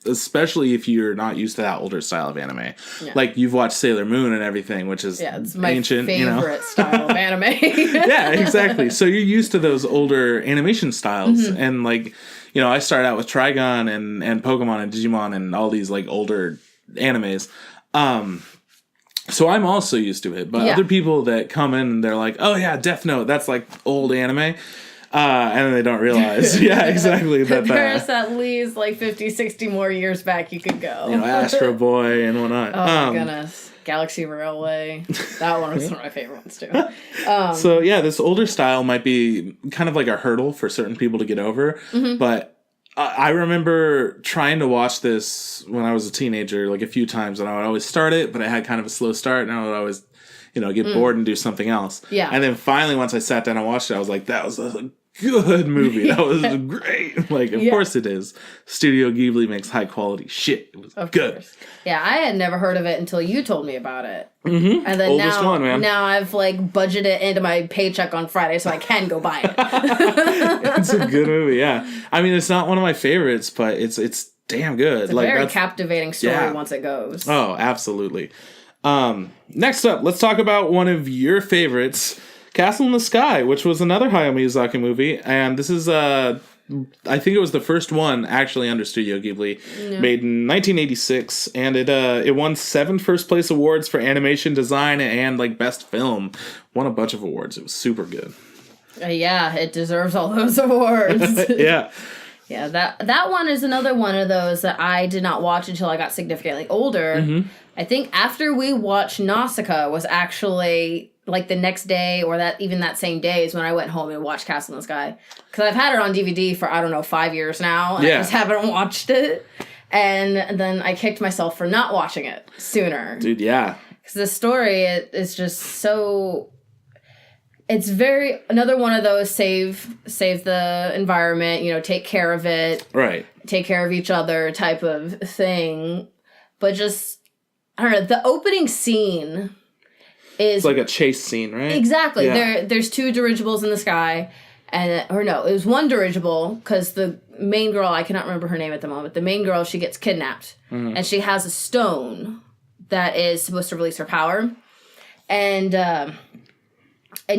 Especially if you're not used to that older style of anime. Yeah. Like, you've watched Sailor Moon and everything, which is it's my ancient, favorite style of anime. Yeah, exactly. So you're used to those older animation styles. And like, I started out with Trigun and Pokemon and Digimon and all these like older animes. So I'm also used to it, but other people that come in and they're like, oh yeah, Death Note, that's like old anime. And then they don't realize, exactly. There's at least like 50, 60 more years back you could go. Astro Boy and whatnot. Oh my goodness. Galaxy Railway. That one was one of my favorite ones too. So this older style might be kind of like a hurdle for certain people to get over. But I remember trying to watch this when I was a teenager like a few times, and I would always start it, but I had kind of a slow start, and I would always get bored and do something else. Yeah. And then finally, once I sat down and watched it, I was like, that was a good movie. That was great. Like, of course it is. Studio Ghibli makes high quality shit. It was good. Course. Yeah, I had never heard of it until you told me about it. Mm-hmm. And then Oldest one, man. now I've like budgeted it into my paycheck on Friday so I can go buy it. It's a good movie, yeah. I mean, it's not one of my favorites, but it's damn good. It's a very captivating story once it goes. Oh, absolutely. Next up, let's talk about one of your favorites, Castle in the Sky, which was another Hayao Miyazaki movie, and this is I think it was the first one actually under Studio Ghibli, made in 1986, and it won 7 first place awards for animation design and like best film. Won a bunch of awards. It was super good. Yeah, it deserves all those awards. Yeah. Yeah, that one is another one of those that I did not watch until I got significantly older. Mm-hmm. I think after we watched Nausicaä was actually like the next day or that same day is when I went home and watched Castle in the Sky. Because I've had it on DVD for, 5 years now. And I just haven't watched it. And then I kicked myself for not watching it sooner. Dude, yeah. Because the story is just so... It's another one of those save the environment, take care of it. Right. Take care of each other type of thing. But just, I don't know, the opening scene is... It's like a chase scene, right? Exactly. Yeah. There's 2 dirigibles in the sky. It was 1 dirigible because the main girl, I cannot remember her name at the moment, the main girl, she gets kidnapped. Mm-hmm. And she has a stone that is supposed to release her power. And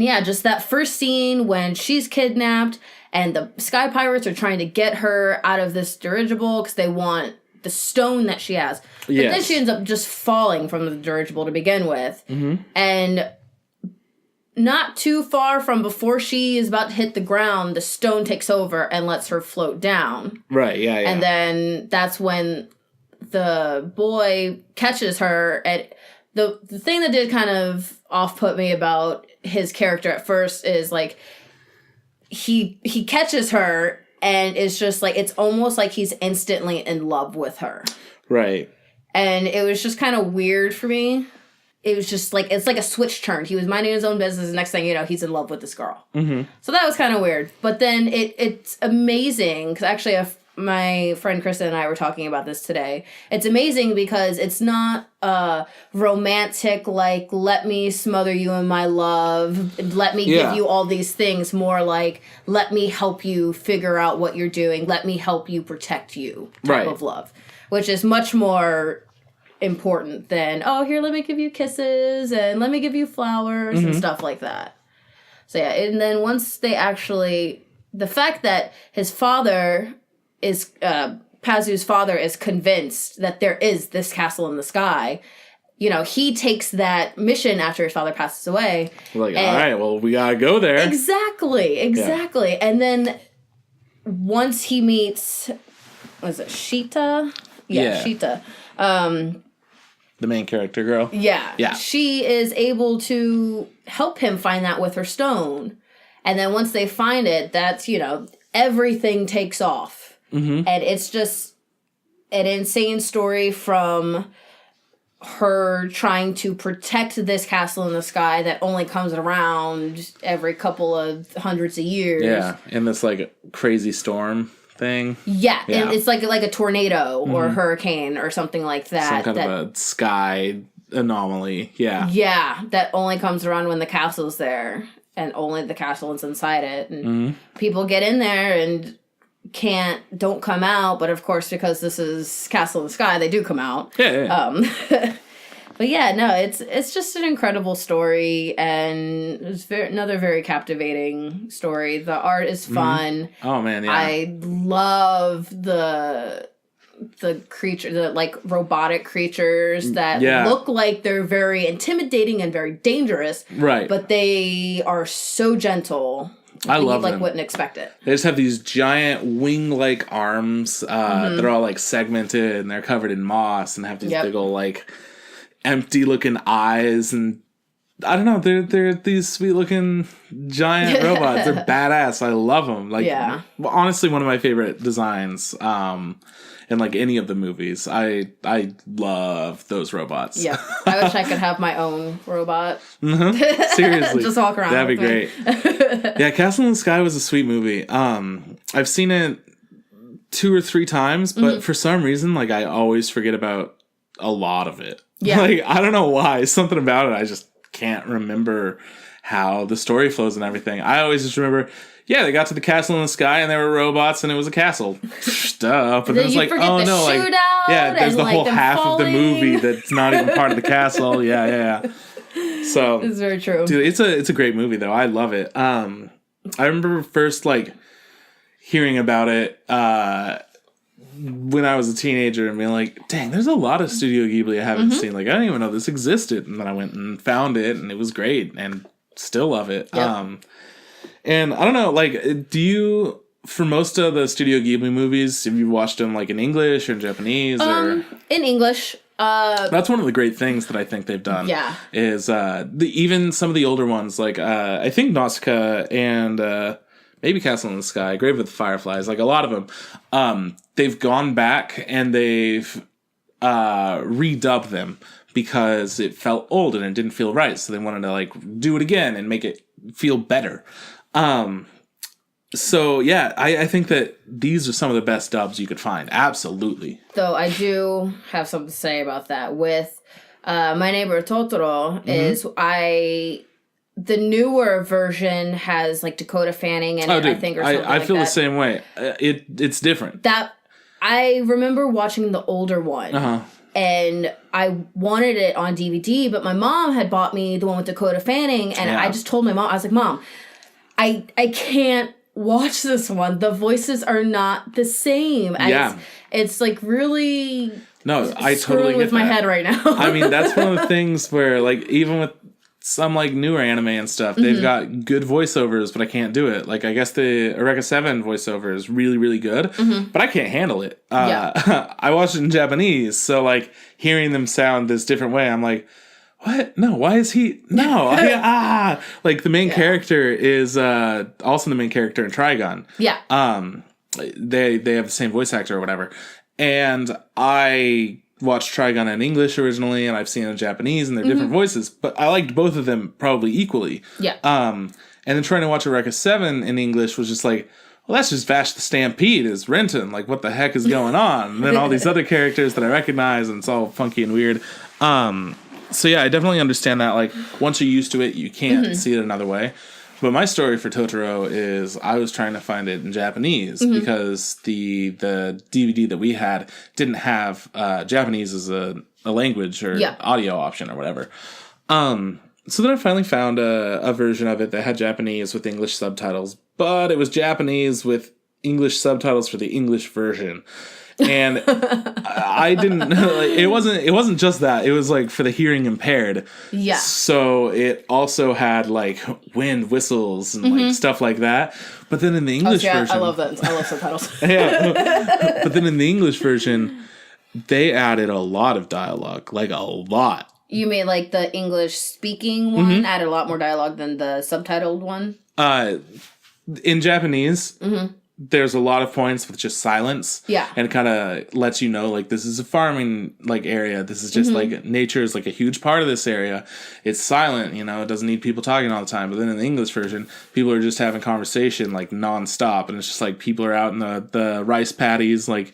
yeah, just that first scene when she's kidnapped and the Sky Pirates are trying to get her out of this dirigible because they want the stone that she has. But then she ends up just falling from the dirigible to begin with. Mm-hmm. And not too far from before she is about to hit the ground, the stone takes over and lets her float down. Right, yeah. And then that's when the boy catches her. And the thing that did kind of off-put me about his character at first is like he catches her and it's just like it's almost like he's instantly in love with her. Right. And it was just kind of weird for me. It was just like it's like a switch turned. He was minding his own business. The next thing you know, he's in love with this girl. Mm-hmm. So that was kind of weird. But then it's amazing because actually my friend Kristen and I were talking about this today. It's amazing because it's not romantic, like, let me smother you in my love, let me give you all these things, more like, let me help you figure out what you're doing, let me help you protect you type of love, which is much more important than, oh, here, let me give you kisses, and let me give you flowers, and stuff like that. So, yeah, and then once they actually, the fact that his father... Pazu's father is convinced that there is this castle in the sky. He takes that mission after his father passes away. Like, all right, well, we gotta go there. Exactly. Yeah. And then once he meets, was it Sheeta? Yeah, Sheeta. The main character girl. Yeah. She is able to help him find that with her stone. And then once they find it, that's, everything takes off. Mm-hmm. And it's just an insane story from her trying to protect this castle in the sky that only comes around every couple of hundreds of years. Yeah, in this, like, crazy storm thing. Yeah. And it's like a tornado or a hurricane or something like that. Some kind of a sky anomaly. Yeah. Yeah, that only comes around when the castle's there. And only the castle is inside it. And people get in there and... don't come out, but of course because this is Castle in the Sky, they do come out. But yeah, no, it's just an incredible story, and it's another very captivating story. The art is fun. Oh man, yeah. I love the creature, the like robotic creatures that look like they're very intimidating and very dangerous. Right. But they are so gentle. I love them. You wouldn't expect it. They just have these giant wing-like arms that are all like segmented and they're covered in moss and have these big old like empty-looking eyes, and I don't know, they're these sweet-looking giant robots. They're badass. I love them. Like, honestly, one of my favorite designs. in like any of the movies. I love those robots. Yeah, I wish I could have my own robot. Seriously, just walk around. That'd be great. Yeah, Castle in the Sky was a sweet movie. I've seen it 2 or 3 times, but for some reason, like I always forget about a lot of it. Yeah, like I don't know why. Something about it, I just can't remember how the story flows and everything. I always just remember, yeah, they got to the castle in the sky and there were robots and it was a castle. Duh. But then it's like, oh no, like, yeah, there's the whole half of the movie that's not even part of the castle. Yeah. So it's very true. Dude, it's a great movie though. I love it. I remember first like hearing about it when I was a teenager and being like, dang, there's a lot of Studio Ghibli I haven't seen. Like, I didn't even know this existed. And then I went and found it and it was great and still love it. Yep. And I don't know, like, do you, for most of the Studio Ghibli movies, have you watched them like in English or in Japanese? Or in English. That's one of the great things that I think they've done. Yeah. Is even some of the older ones, like I think Nausicaä and maybe Castle in the Sky, Grave with the Fireflies, like a lot of them, they've gone back and they've redubbed them because it felt old and it didn't feel right. So they wanted to like do it again and make it feel better. So yeah, I think that these are some of the best dubs you could find. Absolutely. Though I do have something to say about that. With My Neighbor Totoro, is the newer version has like Dakota Fanning in it, I think, or something. I feel the same way. It's different. That I remember watching the older one. And I wanted it on DVD, but my mom had bought me the one with Dakota Fanning, and I just told my mom, I was like, Mom, I can't watch this one. The voices are not the same. It's like really I totally get with my head right now. I mean, that's one of the things where like even with some like newer anime and stuff, they've got good voiceovers, but I can't do it. Like I guess the Eureka 7 voiceover is really, really good, but I can't handle it. I watched it in Japanese, so like hearing them sound this different way, I'm like, what? No, why is he? No, like the main character is also the main character in Trigun. Yeah. They have the same voice actor or whatever, and I watched Trigun in English originally, and I've seen it in Japanese, and they're different voices, but I liked both of them probably equally. Yeah. And then trying to watch Eureka 7 in English was just like, well, that's just Vash the Stampede as Renton. Like, what the heck is going on? And then all these other characters that I recognize, and it's all funky and weird. So yeah, I definitely understand that. Like, once you're used to it, you can't see it another way. But my story for Totoro is I was trying to find it in Japanese because the DVD that we had didn't have Japanese as a language or audio option or whatever. So then I finally found a version of it that had Japanese with English subtitles, but it was Japanese with English subtitles for the English version. And I didn't like, it wasn't just that, it was like for the hearing impaired. Yeah. So it also had like wind whistles and like stuff like that. But then in the English version, I love that. I love subtitles. But then in the English version, they added a lot of dialogue, like a lot. You mean like the English speaking one added a lot more dialogue than the subtitled one? In Japanese, there's a lot of points with just silence. Yeah. And it kind of lets you know, like, this is a farming, like, area. This is just, like, nature is, like, a huge part of this area. It's silent, you know. It doesn't need people talking all the time. But then in the English version, people are just having conversation, like, nonstop. And it's just, like, people are out in the rice paddies, like,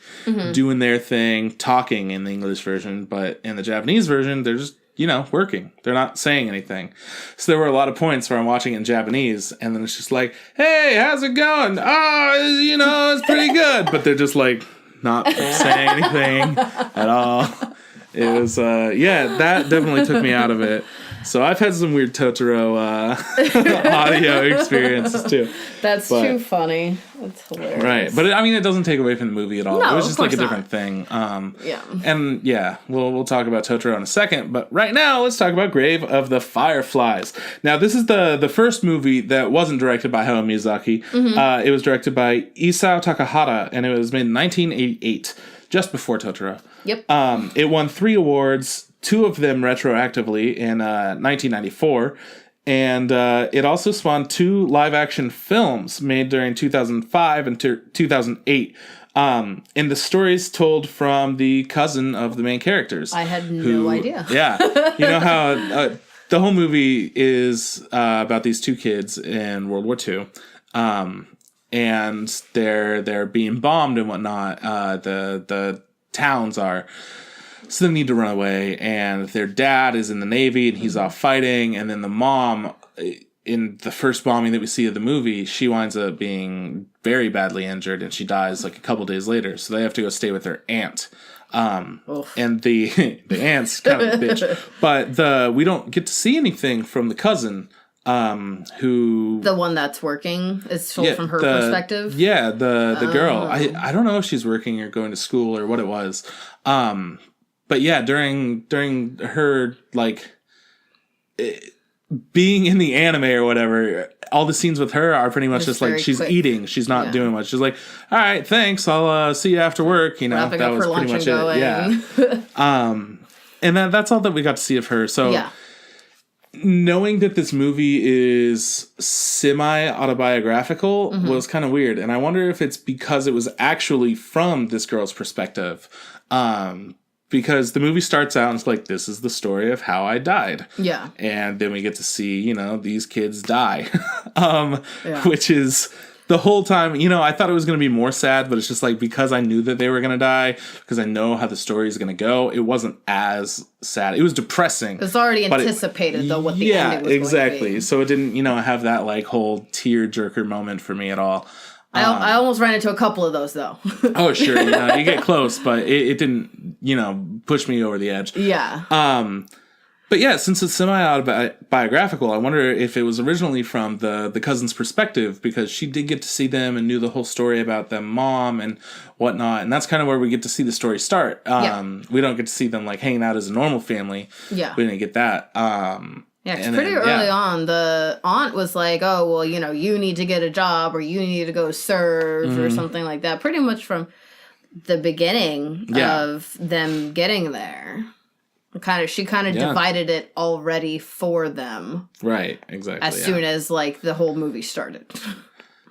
doing their thing, talking in the English version. But in the Japanese version, they're just, you know, working. They're not saying anything. So there were a lot of points where I'm watching it in Japanese, and then it's just like, hey, how's it going? Oh, you know, it's pretty good. But they're just like not saying anything at all. It was, that definitely took me out of it. So I've had some weird Totoro audio experiences too. That's too funny. That's hilarious. Right. But it doesn't take away from the movie at all. No, it was just like a different thing. And yeah, we'll talk about Totoro in a second. But right now, let's talk about Grave of the Fireflies. Now, this is the first movie that wasn't directed by Hayao Miyazaki. It was directed by Isao Takahata, and it was made in 1988, just before Totoro. Yep. It won 3 awards. 2 of them retroactively in 1994, and it also spawned 2 live-action films made during 2005 and 2008. And the story's told from the cousin of the main characters. I had no idea. Yeah. You know how the whole movie is about these two kids in World War II. And they're being bombed and whatnot. The towns are. So they need to run away. And their dad is in the Navy and he's off fighting. And then the mom, in the first bombing that we see of the movie, she winds up being very badly injured and she dies like a couple days later. So they have to go stay with their aunt. And the aunt's kind of a bitch. But we don't get to see anything from the cousin. Who the one that's working is told from her perspective. Yeah, the girl. I don't know if she's working or going to school or what it was. But yeah, during her like being in the anime or whatever, all the scenes with her are pretty much just like she's quick. Eating. She's not doing much. She's like, all right, thanks. I'll see you after work. You know, wrapping that up was her pretty lunch much and it. Yeah. And that's all that we got to see of her. So. Yeah. Knowing that this movie is semi-autobiographical was kind of weird. And I wonder if it's because it was actually from this girl's perspective. Because the movie starts out and it's like, this is the story of how I died. Yeah. And then we get to see, you know, these kids die. Which is... The whole time, you know, I thought it was going to be more sad, but it's just like because I knew that they were going to die, because I know how the story is going to go, it wasn't as sad. It was depressing. It's already anticipated, though, what the ending was exactly. going to be. So it didn't, you know, have that like whole tear-jerker moment for me at all. I almost ran into a couple of those, though. Oh, sure. You know, you get close, but it didn't, you know, push me over the edge. Yeah. But yeah, since it's semi-autobiographical, I wonder if it was originally from the cousin's perspective, because she did get to see them and knew the whole story about them mom and whatnot. And that's kind of where we get to see the story start. We don't get to see them like hanging out as a normal family. Yeah. We didn't get that. Yeah, because pretty early on, the aunt was like, oh, well, you know, you need to get a job or you need to go serve or something like that. Pretty much from the beginning of them getting there. She kind of divided it already for them. Right, exactly. As soon as, like, the whole movie started.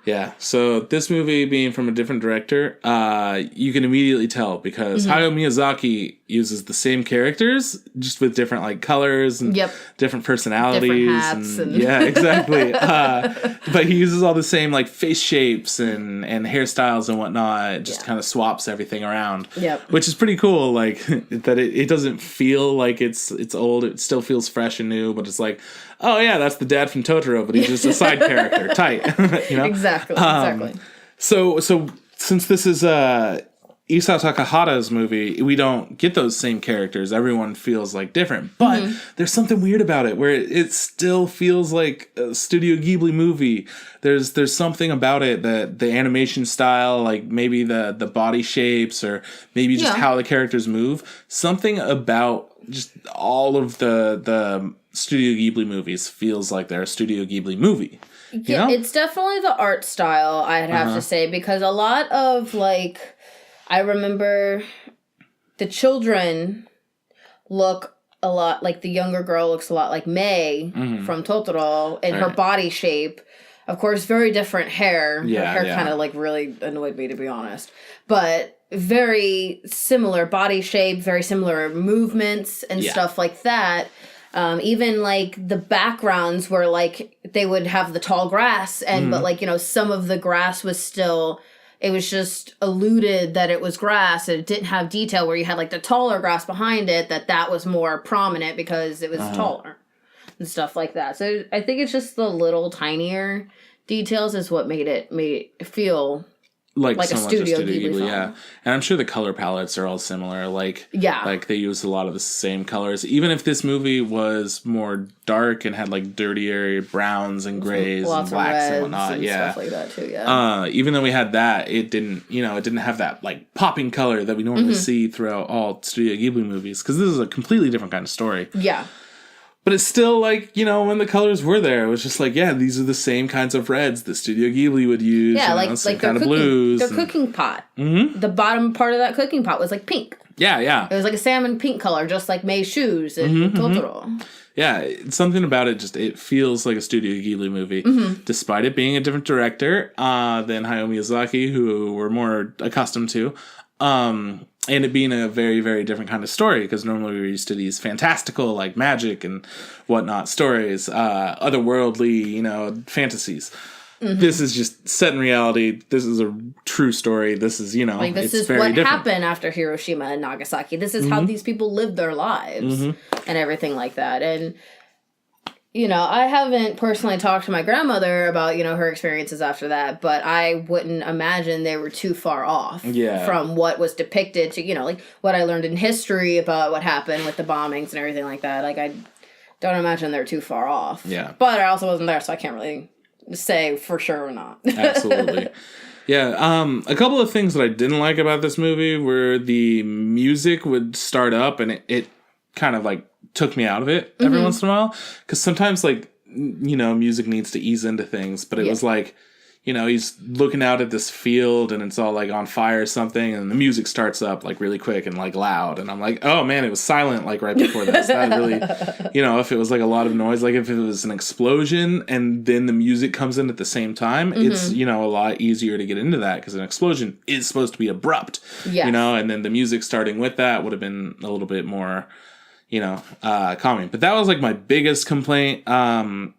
Yeah, so this movie being from a different director, you can immediately tell because Hayao Miyazaki uses the same characters, just with different like colors and different personalities. Different hats and yeah, exactly. But he uses all the same like face shapes and hairstyles and whatnot. It just kind of swaps everything around. Yep. Which is pretty cool, like that it doesn't feel like it's old. It still feels fresh and new, but it's like, oh yeah, that's the dad from Totoro, but he's just a side character. Tight. You know? Exactly. So since this is Isao Takahata's movie, we don't get those same characters. Everyone feels like different. But there's something weird about it where it still feels like a Studio Ghibli movie. There's something about it, that the animation style, like maybe the body shapes or maybe just how the characters move. Something about just all of the Studio Ghibli movies feels like they're a Studio Ghibli movie. Yeah, know? It's definitely the art style, I'd have to say, because a lot of, like, I remember the children look a lot, like the younger girl looks a lot like Mei from Totoro, and her body shape. Of course, very different hair. Her hair kind of, like, really annoyed me, to be honest. But very similar body shape, very similar movements and stuff like that. Even like the backgrounds where like they would have the tall grass and but like, you know, some of the grass was still, it was just alluded that it was grass and it didn't have detail where you had like the taller grass behind it, that was more prominent because it was taller and stuff like that. So I think it's just the little tinier details is what made it feel like so a Studio Ghibli film. Yeah. And I'm sure the color palettes are all similar. Like they use a lot of the same colors. Even if this movie was more dark and had like dirtier browns and grays and blacks and whatnot. And stuff like that too, even though we had that, it didn't have that like popping color that we normally see throughout all Studio Ghibli movies. Because this is a completely different kind of story. Yeah. But it's still like, you know, when the colors were there, it was just like, yeah, these are the same kinds of reds that Studio Ghibli would use. Yeah, like their cooking pot. The bottom part of that cooking pot was like pink. Yeah. It was like a salmon pink color, just like Mei's shoes in Totoro. Yeah, something about it it feels like a Studio Ghibli movie, despite it being a different director than Hayao Miyazaki, who we're more accustomed to, and it being a very, very different kind of story, because normally we're used to these fantastical, like magic and whatnot stories, otherworldly, fantasies. This is just set in reality. This is a true story. This is, like, this is what happened after Hiroshima and Nagasaki. This is how these people lived their lives and everything like that. And, I haven't personally talked to my grandmother about, her experiences after that, but I wouldn't imagine they were too far off from what was depicted to, like what I learned in history about what happened with the bombings and everything like that. Like, I don't imagine they're too far off. Yeah. But I also wasn't there, so I can't really say for sure or not. Absolutely. Yeah, a couple of things that I didn't like about this movie were the music would start up and it kind of like took me out of it every once in a while, because sometimes like music needs to ease into things, but it was like he's looking out at this field and it's all like on fire or something, and the music starts up like really quick and like loud, and I'm like, oh man, it was silent like right before this. That really, if it was like a lot of noise, like if it was an explosion and then the music comes in at the same time, it's a lot easier to get into that, because an explosion is supposed to be abrupt, and then the music starting with that would have been a little bit more calming. But that was like my biggest complaint. I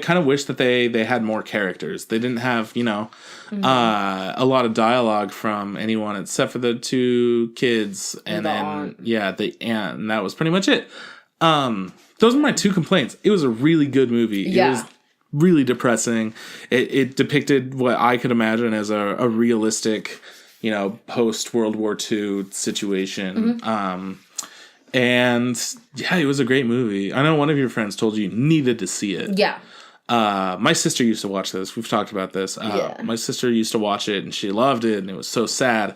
kind of wish that they had more characters. They didn't have, a lot of dialogue from anyone except for the two kids and then aunt. The aunt, and that was pretty much it. Those are my two complaints. It was a really good movie. Yeah. It was really depressing. It depicted what I could imagine as a realistic, post World War II situation. And yeah, it was a great movie. I know one of your friends told you needed to see it. Yeah. My sister used to watch this. We've talked about this. My sister used to watch it and she loved it and it was so sad.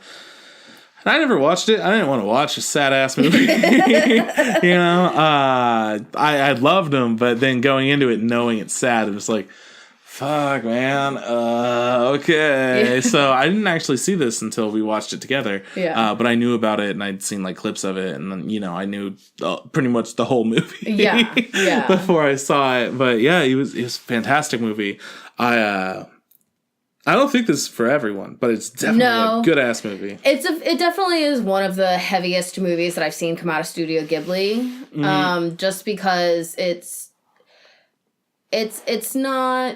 And I never watched it. I didn't want to watch a sad ass movie. I loved them, but then going into it knowing it's sad, it was like, fuck, man. Okay. Yeah. So I didn't actually see this until we watched it together. Yeah. But I knew about it and I'd seen like clips of it, and then, I knew pretty much the whole movie. Yeah. Before I saw it. But yeah, it was a fantastic movie. I don't think this is for everyone, but it's definitely a good ass movie. It definitely is one of the heaviest movies that I've seen come out of Studio Ghibli. Just because it's not.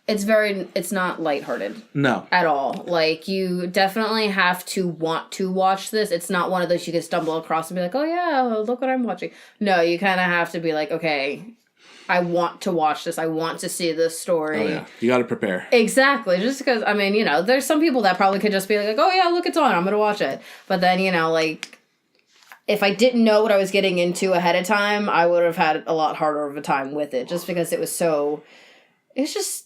It's not lighthearted. No. At all. Like, you definitely have to want to watch this. It's not one of those you can stumble across and be like, oh yeah, look what I'm watching. No, you kind of have to be like, okay, I want to watch this. I want to see this story. Oh yeah, you got to prepare. Exactly. Just because, there's some people that probably could just be like, oh yeah, look, it's on, I'm going to watch it. But then, like, if I didn't know what I was getting into ahead of time, I would have had a lot harder of a time with it, just because it was just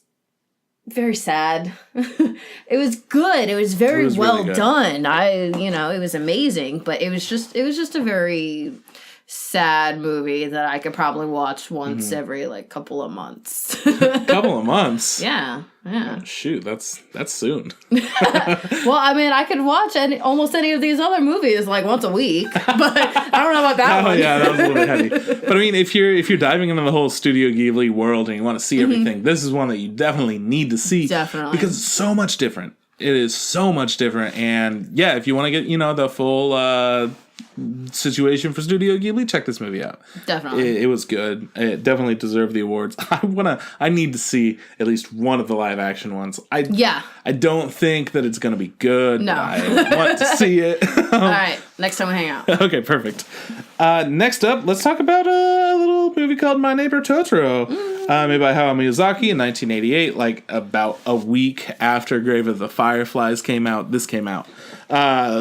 very sad. It was good. It was very well done. It was amazing, but it was just a very sad movie that I could probably watch once every couple of months. Couple of months? Yeah. Oh, shoot, that's soon. Well, I could watch almost any of these other movies once a week, but I don't know about that one. Yeah, that was a little bit heavy. But if you're diving into the whole Studio Ghibli world and you want to see everything, this is one that you definitely need to see. Definitely. Because it's so much different. It is so much different. And yeah, if you want to get, the full situation for Studio Ghibli, check this movie out. Definitely. It was good. It definitely deserved the awards. I need to see at least one of the live action ones. I don't think that it's going to be good. No. I want to see it. All right. Next time we hang out. Okay, perfect. Next up, let's talk about a little movie called My Neighbor Totoro. Made by Hayao Miyazaki in 1988, about a week after Grave of the Fireflies came out. This came out.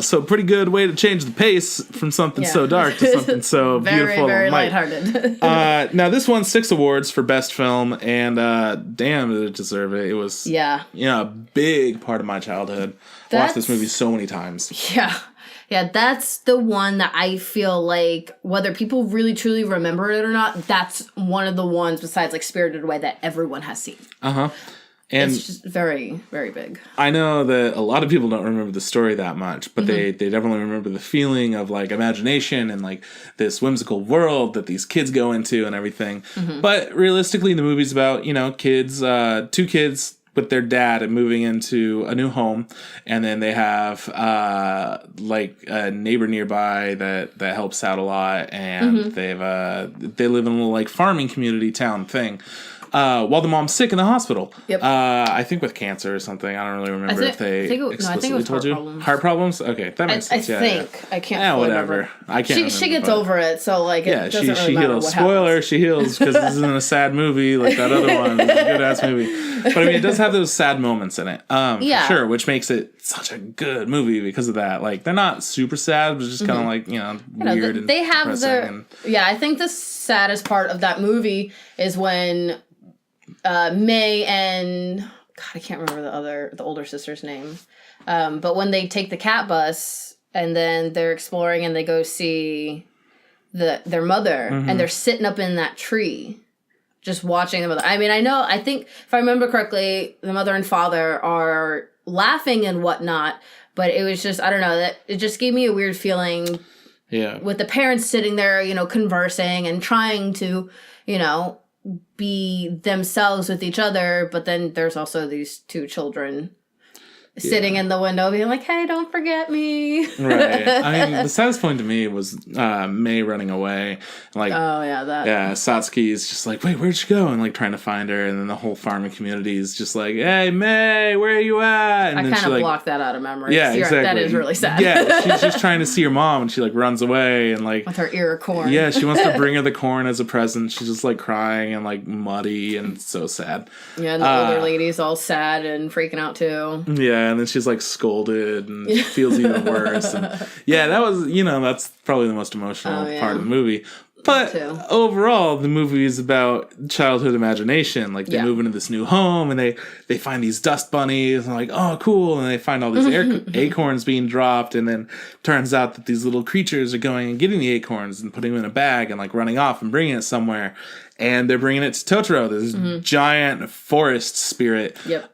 So pretty good way to change the pace from something so dark to something so beautiful. Very lighthearted. Now this won 6 awards for Best Film, and damn, did it deserve it. It was a big part of my childhood. I watched this movie so many times. Yeah, that's the one that I feel like, whether people really truly remember it or not, that's one of the ones besides Spirited Away that everyone has seen. And it's just very, very big. I know that a lot of people don't remember the story that much, but they definitely remember the feeling of like imagination and like this whimsical world that these kids go into and everything. But realistically, the movie's about, kids, 2 kids with their dad and moving into a new home, and then they have like a neighbor nearby that helps out a lot, and they live in a little like farming community town thing. While the mom's sick in the hospital. Yep. I think with cancer or something. I don't really remember if they explicitly told you. Problems. Heart problems? Okay, that makes sense. I can't whatever. Remember. I can't remember. She gets over it, so like it doesn't really matter heals. what Spoiler, happens. she heals because this isn't a sad movie like that other one. It's a good-ass movie. But I mean, it does have those sad moments in it. For sure, which makes it such a good movie because of that. Like, they're not super sad, but just kind of like, weird and they have depressing. I think the saddest part of that movie is when May and God, I can't remember the older sister's name. But when they take the cat bus and then they're exploring and they go see their mother and they're sitting up in that tree just watching the mother. I mean, I think if I remember correctly, the mother and father are laughing and whatnot, but it was just, I don't know, that it just gave me a weird feeling. Yeah. With the parents sitting there, conversing and trying to, be themselves with each other, but then there's also these 2 children sitting in the window being like, hey, don't forget me. Right. I mean, the saddest point to me was May running away. Like, oh, yeah, that. Yeah, Satsuki's just like, wait, where'd she go? And like trying to find her. And then the whole farming community is just like, hey, May, where are you at? And I then kind of blocked that out of memory. Yeah, exactly. That is really sad. Yeah, she's just trying to see her mom and she like runs away and like. With her ear of corn. Yeah, she wants to bring her the corn as a present. She's just like crying and like muddy and so sad. Yeah, and the older lady's all sad and freaking out too. Yeah, and then she's like scolded and feels even worse. And yeah, that was, that's probably the most emotional part of the movie. But overall, the movie is about childhood imagination. Like, they move into this new home, and they find these dust bunnies, and like, oh, cool, and they find all these acorns being dropped, and then turns out that these little creatures are going and getting the acorns and putting them in a bag and, like, running off and bringing it somewhere. And they're bringing it to Totoro, this giant forest spirit. Yep.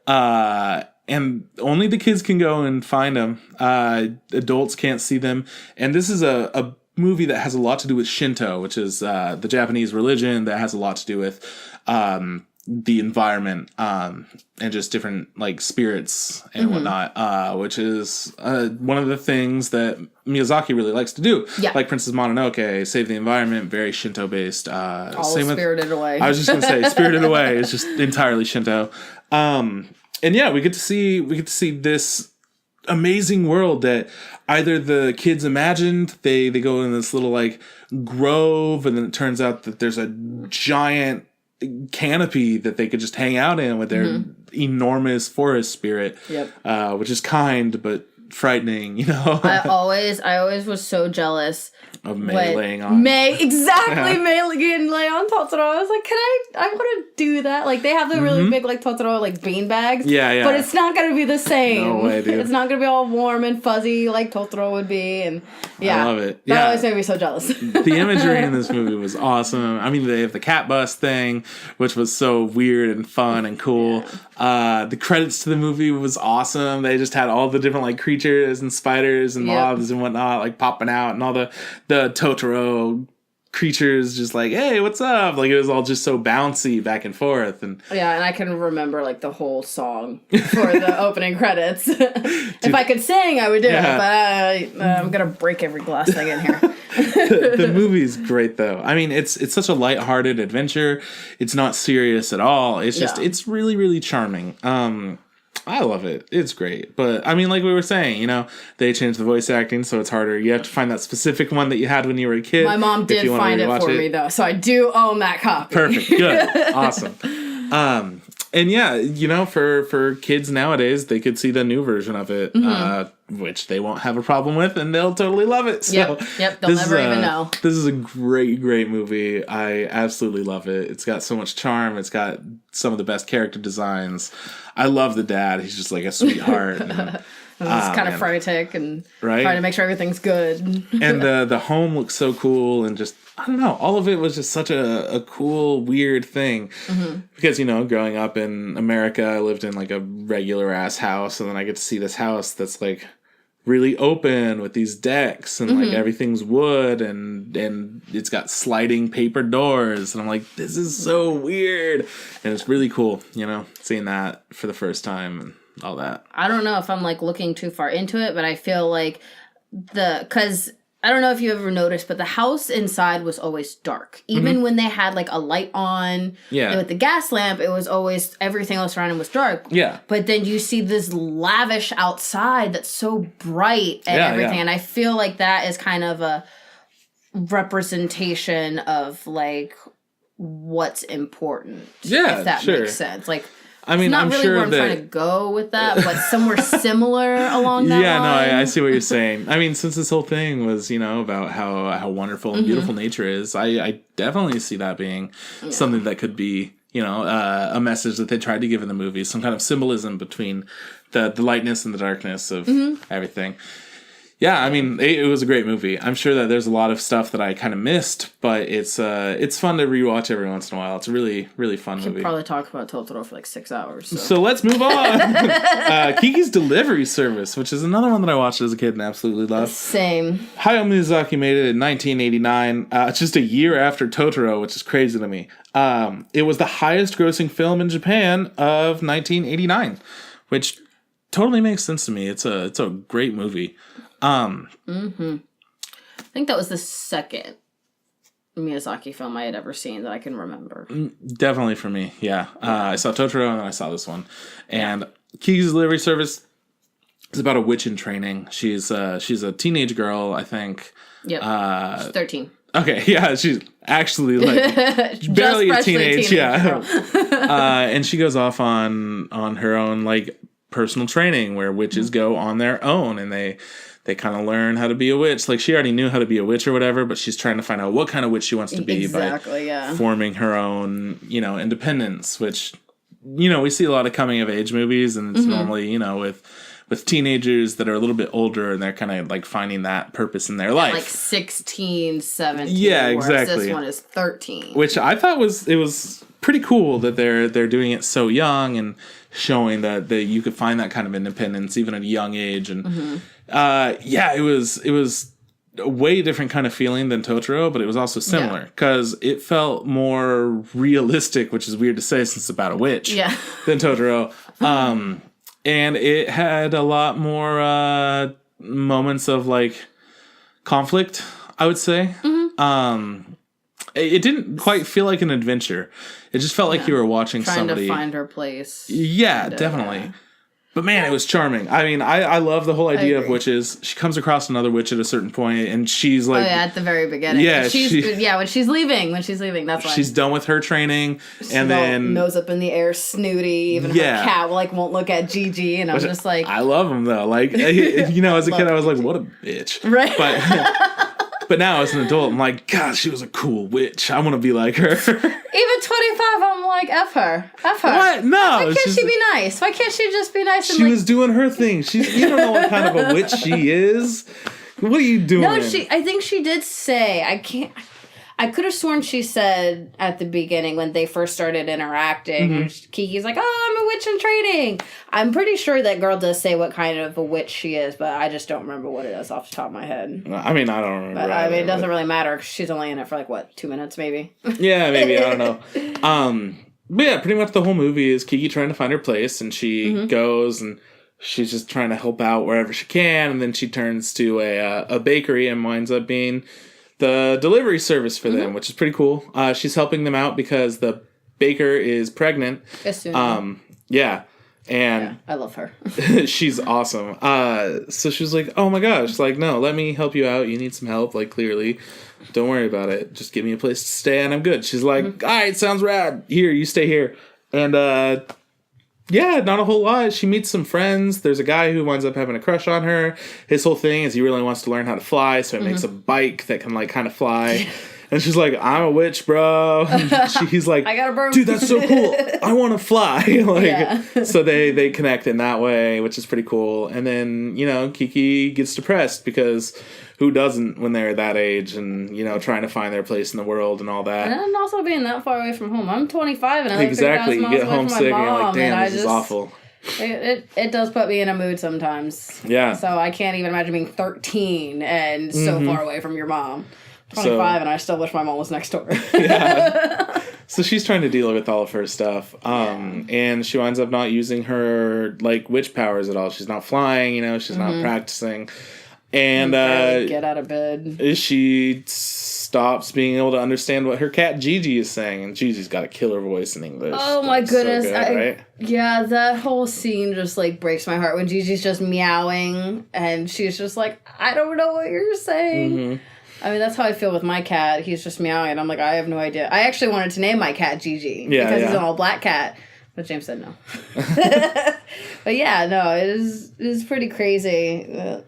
And only the kids can go and find them. Adults can't see them. And this is a movie that has a lot to do with Shinto, which is the Japanese religion that has a lot to do with the environment and just different like spirits and whatnot, which is one of the things that Miyazaki really likes to do. Yeah. Like Princess Mononoke, Save the Environment, very Shinto-based. All Spirited Away. I was just going to say, Spirited Away is just entirely Shinto. And yeah, we get to see this amazing world that either the kids imagined. They go in this little like grove, and then it turns out that there's a giant canopy that they could just hang out in with their enormous forest spirit. Yep. Which is kind but frightening, I always was so jealous of May laying on. May getting lay on Totoro. I was like, I want to do that. Like, they have the really big, like, Totoro, like, bean bags. Yeah. But it's not going to be the same. No way, dude. It's not going to be all warm and fuzzy like Totoro would be. And, yeah. I love it. That always made me so jealous. The imagery in this movie was awesome. I mean, they have the cat bus thing, which was so weird and fun and cool. Yeah. The credits to the movie was awesome. They just had all the different, like, creatures and spiders and moths and whatnot, like, popping out, and all the Totoro creatures just like, hey, what's up? Like, it was all just so bouncy back and forth. And yeah, and I can remember like the whole song for the opening credits. If I could sing, I would do it, but I'm gonna break every glass thing in here. The movie's great though. I mean, it's such a lighthearted adventure. It's not serious at all. It's just it's really, really charming. I love it. It's great. But, I mean, like we were saying, they changed the voice acting, so it's harder. You have to find that specific one that you had when you were a kid. My mom did find it for me, though, so I do own that copy. Perfect. Good. Awesome. And yeah, for kids nowadays, they could see the new version of it, which they won't have a problem with, and they'll totally love it. So yep. They'll never even know. This is a great, great movie. I absolutely love it. It's got so much charm. It's got some of the best character designs. I love the dad. He's just like a sweetheart. And It's kind of frantic and trying to make sure everything's good. And the home looks so cool, and just, I don't know, all of it was just such a cool, weird thing. Because, growing up in America, I lived in like a regular ass house, and then I get to see this house that's like really open with these decks, and like everything's wood, and it's got sliding paper doors, and I'm like, this is so weird, and it's really cool, seeing that for the first time and all that. I don't know if I'm like looking too far into it, but I feel like because I don't know if you ever noticed, but the house inside was always dark. Even when they had like a light on and with the gas lamp, it was always, everything else around it was dark. Yeah. But then you see this lavish outside that's so bright and everything. Yeah. And I feel like that is kind of a representation of like what's important. Yeah, if that makes sense. Like, I mean, it's not I'm really sure where I'm trying to go with that, but somewhere similar along that line. Yeah, no, I see what you're saying. I mean, since this whole thing was, about how wonderful and beautiful nature is, I definitely see that being something that could be, a message that they tried to give in the movie, some kind of symbolism between the lightness and the darkness of everything. Yeah, I mean, it was a great movie. I'm sure that there's a lot of stuff that I kind of missed, but it's fun to rewatch every once in a while. It's a really, really fun movie. We could probably talk about Totoro for like 6 hours. So let's move on. Kiki's Delivery Service, which is another one that I watched as a kid and absolutely loved. Same. Hayao Miyazaki made it in 1989, just a year after Totoro, which is crazy to me. It was the highest grossing film in Japan of 1989, which totally makes sense to me. It's a great movie. I think that was the second Miyazaki film I had ever seen that I can remember. Definitely for me, yeah. I saw Totoro and then I saw this one. And Kiki's Delivery Service is about a witch in training. She's a teenage girl, I think. Yep. She's 13. Okay, yeah, she's actually like barely a teenage yeah. And she goes off on her own like personal training where witches go on their own, and they kind of learn how to be a witch. Like, she already knew how to be a witch or whatever, but she's trying to find out what kind of witch she wants to be by forming her own, independence, which, we see a lot of coming of age movies, and it's normally, with teenagers that are a little bit older, and they're kind of like finding that purpose in their life. Like 16, 17. Yeah, exactly. This one is 13. Which I thought was pretty cool that they're doing it so young and showing that you could find that kind of independence even at a young age. And it was a way different kind of feeling than Totoro, but it was also similar because it felt more realistic, which is weird to say since it's about a witch, than Totoro. And it had a lot more moments of like conflict, I would say. It didn't quite feel like an adventure. It just felt like you were watching somebody trying to find her place. Yeah, definitely. Yeah. But man, it was charming. I mean, I love the whole idea of witches. She comes across another witch at a certain point, and she's like, at the very beginning. Yeah, when she's leaving, that's why she's done with her training, and then nose up in the air, snooty. Even her cat won't look at Gigi, and I'm just like, I love him though. Like, as a kid, I was like, what a bitch, right? But now as an adult, I'm like, God, she was a cool witch. I want to be like her. Even 25, I'm like, F her. What? No. Why can't she be nice? Why can't she just be nice? She was doing her thing. You don't know what kind of a witch she is. What are you doing? No, I think she did say, I could have sworn she said at the beginning when they first started interacting, Kiki's like, oh, I'm a witch in training. I'm pretty sure that girl does say what kind of a witch she is, but I just don't remember what it is off the top of my head. I mean, I don't remember. But, it doesn't really matter because she's only in it for 2 minutes maybe. Yeah, maybe. I don't know. But yeah, pretty much the whole movie is Kiki trying to find her place, and she goes and she's just trying to help out wherever she can, and then she turns to a bakery and winds up being the delivery service for them, which is pretty cool. She's helping them out because the baker is pregnant. And I love her. She's awesome. So she was like, oh my gosh, like, no, let me help you out. You need some help, like, clearly. Don't worry about it. Just give me a place to stay and I'm good. She's like, all right, sounds rad. Here, you stay here. And, not a whole lot. She meets some friends. There's a guy who winds up having a crush on her. His whole thing is he really wants to learn how to fly, so he makes a bike that can, kind of fly. And she's like, I'm a witch, bro. And he's like, I got a burn. Dude, that's so cool. I want to fly. So they connect in that way, which is pretty cool. And then, Kiki gets depressed because who doesn't when they're that age and, trying to find their place in the world and all that. And also being that far away from home. I'm 25 and I live exactly. 3,000 miles you get away homesick from my and mom. you're like, damn, this is awful. It does put me in a mood sometimes. Yeah. So I can't even imagine being 13 and so far away from your mom. 25 and I still wish my mom was next door. Yeah. So she's trying to deal with all of her stuff. And she winds up not using her, witch powers at all. She's not flying, she's not practicing. And get out of bed. She stops being able to understand what her cat Gigi is saying, and Gigi's got a killer voice in English. Oh my goodness! So good, right? Yeah, that whole scene just breaks my heart when Gigi's just meowing, and she's just like, "I don't know what you're saying." Mm-hmm. I mean, that's how I feel with my cat. He's just meowing, and I'm like, I have no idea. I actually wanted to name my cat Gigi because he's an all black cat, but James said no. But yeah, no, it is pretty crazy.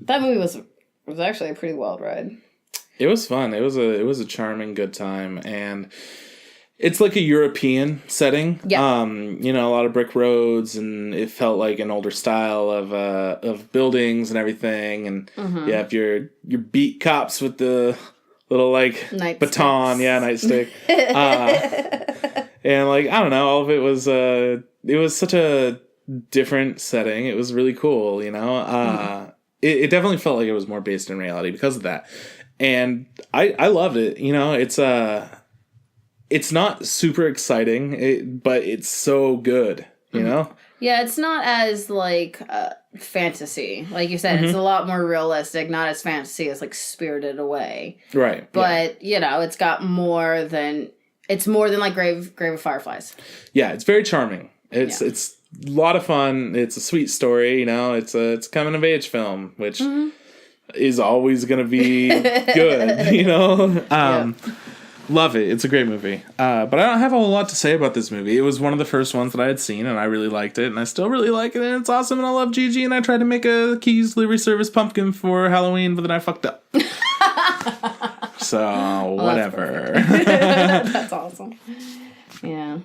That movie was actually a pretty wild ride. It was fun. It was a charming, good time, and it's like a European setting. Yeah. A lot of brick roads, and it felt like an older style of buildings and everything. And you have your beat cops with the little night baton, sticks. Nightstick. And I don't know, all of it was such a different setting. It was really cool, It definitely felt like it was more based in reality because of that. And I loved it. It's not super exciting, but it's so good, Yeah, it's not as fantasy. Like you said, it's a lot more realistic, not as fantasy as Spirited Away. Right. But, it's got more than Grave of Fireflies. Yeah, it's very charming. It's a lot of fun. It's a sweet story, it's a coming of age film, which is always going to be good, Love it. It's a great movie. But I don't have a whole lot to say about this movie. It was one of the first ones that I had seen, and I really liked it, and I still really like it, and it's awesome, and I love Gigi, and I tried to make a Keys Livery Service pumpkin for Halloween, but then I fucked up. So, whatever. That's awesome. Yeah.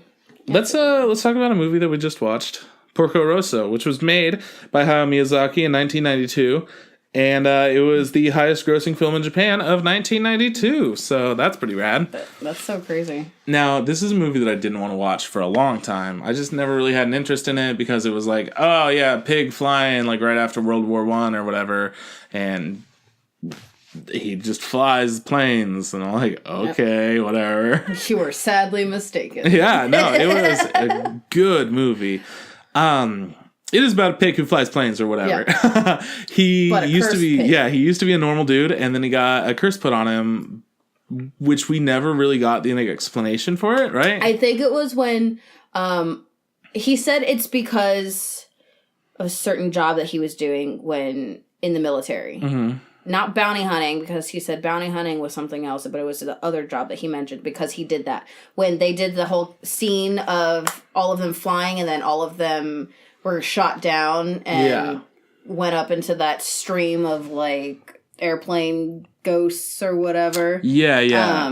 Let's talk about a movie that we just watched, Porco Rosso, which was made by Hayao Miyazaki in 1992, and it was the highest grossing film in Japan of 1992, so that's pretty rad. That's so crazy. Now, this is a movie that I didn't want to watch for a long time. I just never really had an interest in it because it was oh yeah, pig flying right after World War I or whatever, and he just flies planes, and I'm like, okay, whatever. You were sadly mistaken. Yeah, no, it was a good movie. It is about a pig who flies planes or whatever. Yeah. He used to be a normal dude, and then he got a curse put on him, which we never really got the explanation for it, right? I think it was when he said it's because of a certain job that he was doing when in the military. Mm-hmm. Not bounty hunting, because he said bounty hunting was something else, but it was the other job that he mentioned because he did that. When they did the whole scene of all of them flying and then all of them were shot down and went up into that stream of airplane ghosts or whatever. Yeah, yeah.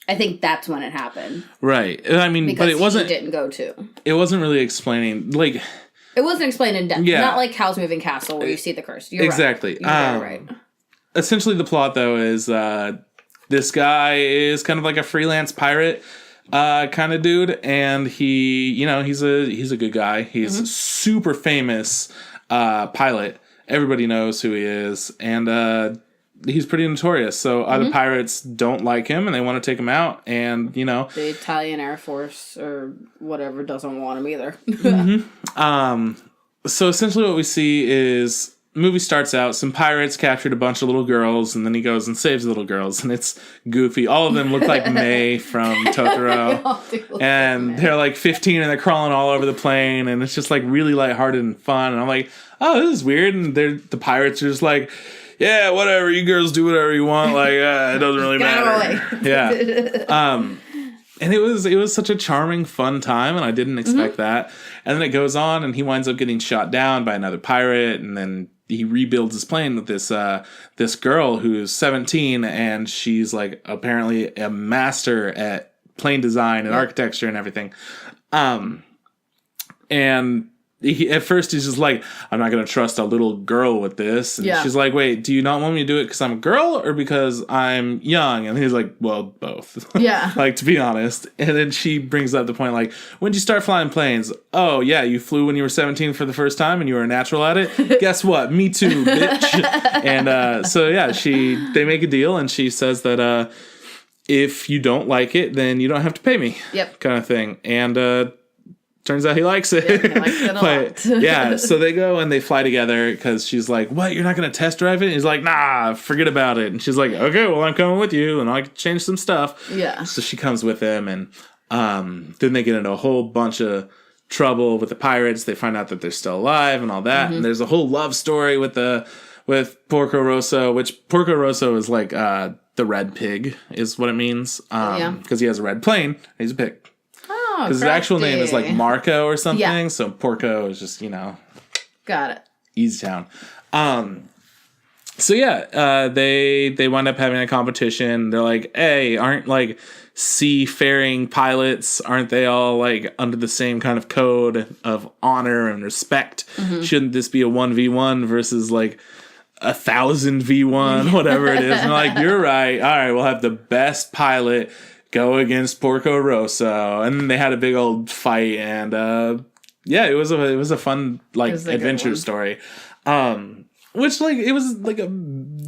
I think that's when it happened. Right. I mean, because but it wasn't. He didn't go to. It wasn't really explaining It wasn't explained in depth. Yeah. Not like Howl's Moving Castle where you see the curse. You're exactly. Right. You're right. Essentially, the plot though is this guy is kind of like a freelance pirate kind of dude, and he, he's a good guy. He's a super famous pilot. Everybody knows who he is, and he's pretty notorious. So other pirates don't like him, and they want to take him out. And the Italian Air Force or whatever doesn't want him either. So essentially, what we see is. Movie starts out, some pirates captured a bunch of little girls, and then he goes and saves the little girls, and it's goofy. All of them look like May from Totoro, and they're 15, and they're crawling all over the plane, and it's just really lighthearted and fun, and I'm like, oh, this is weird, and the pirates are just yeah, whatever, you girls do whatever you want, it doesn't really matter. Yeah. And it was such a charming, fun time, and I didn't expect that. And then it goes on, and he winds up getting shot down by another pirate, and then he rebuilds his plane with this girl who's 17, and she's like apparently a master at plane design and architecture and everything. And at first he's just like, I'm not going to trust a little girl with this. And she's like, wait, do you not want me to do it because I'm a girl or because I'm young? And he's like, well, both. Yeah. Like, to be honest. And then she brings up the point, like, when did you start flying planes? Oh, yeah, you flew when you were 17 for the first time and you were a natural at it? Guess what? Me too, bitch. And so, yeah, they make a deal, and she says that if you don't like it, then you don't have to pay me. Yep. Kind of thing. And turns out he likes it. Yeah, he likes it a lot. Yeah, so they go and they fly together because she's like, what, you're not going to test drive it? And he's like, nah, forget about it. And she's like, okay, well, I'm coming with you and I can change some stuff. Yeah. So she comes with him, and then they get into a whole bunch of trouble with the pirates. They find out that they're still alive and all that. And there's a whole love story with Porco Rosso, which Porco Rosso is like the red pig is what it means. Because he has a red plane and he's a pig. Because his actual name is like Marco or something. Yeah. So Porco is just, Got it. Easy town. So yeah, they wind up having a competition. They're like, hey, aren't like seafaring pilots, aren't they all like under the same kind of code of honor and respect? Shouldn't this be a 1v1 versus like 1,000v1, whatever it is? And they're like, you're right. All right, we'll have the best pilot go against Porco Rosso, and they had a big old fight, and it was a fun adventure story, which it was like a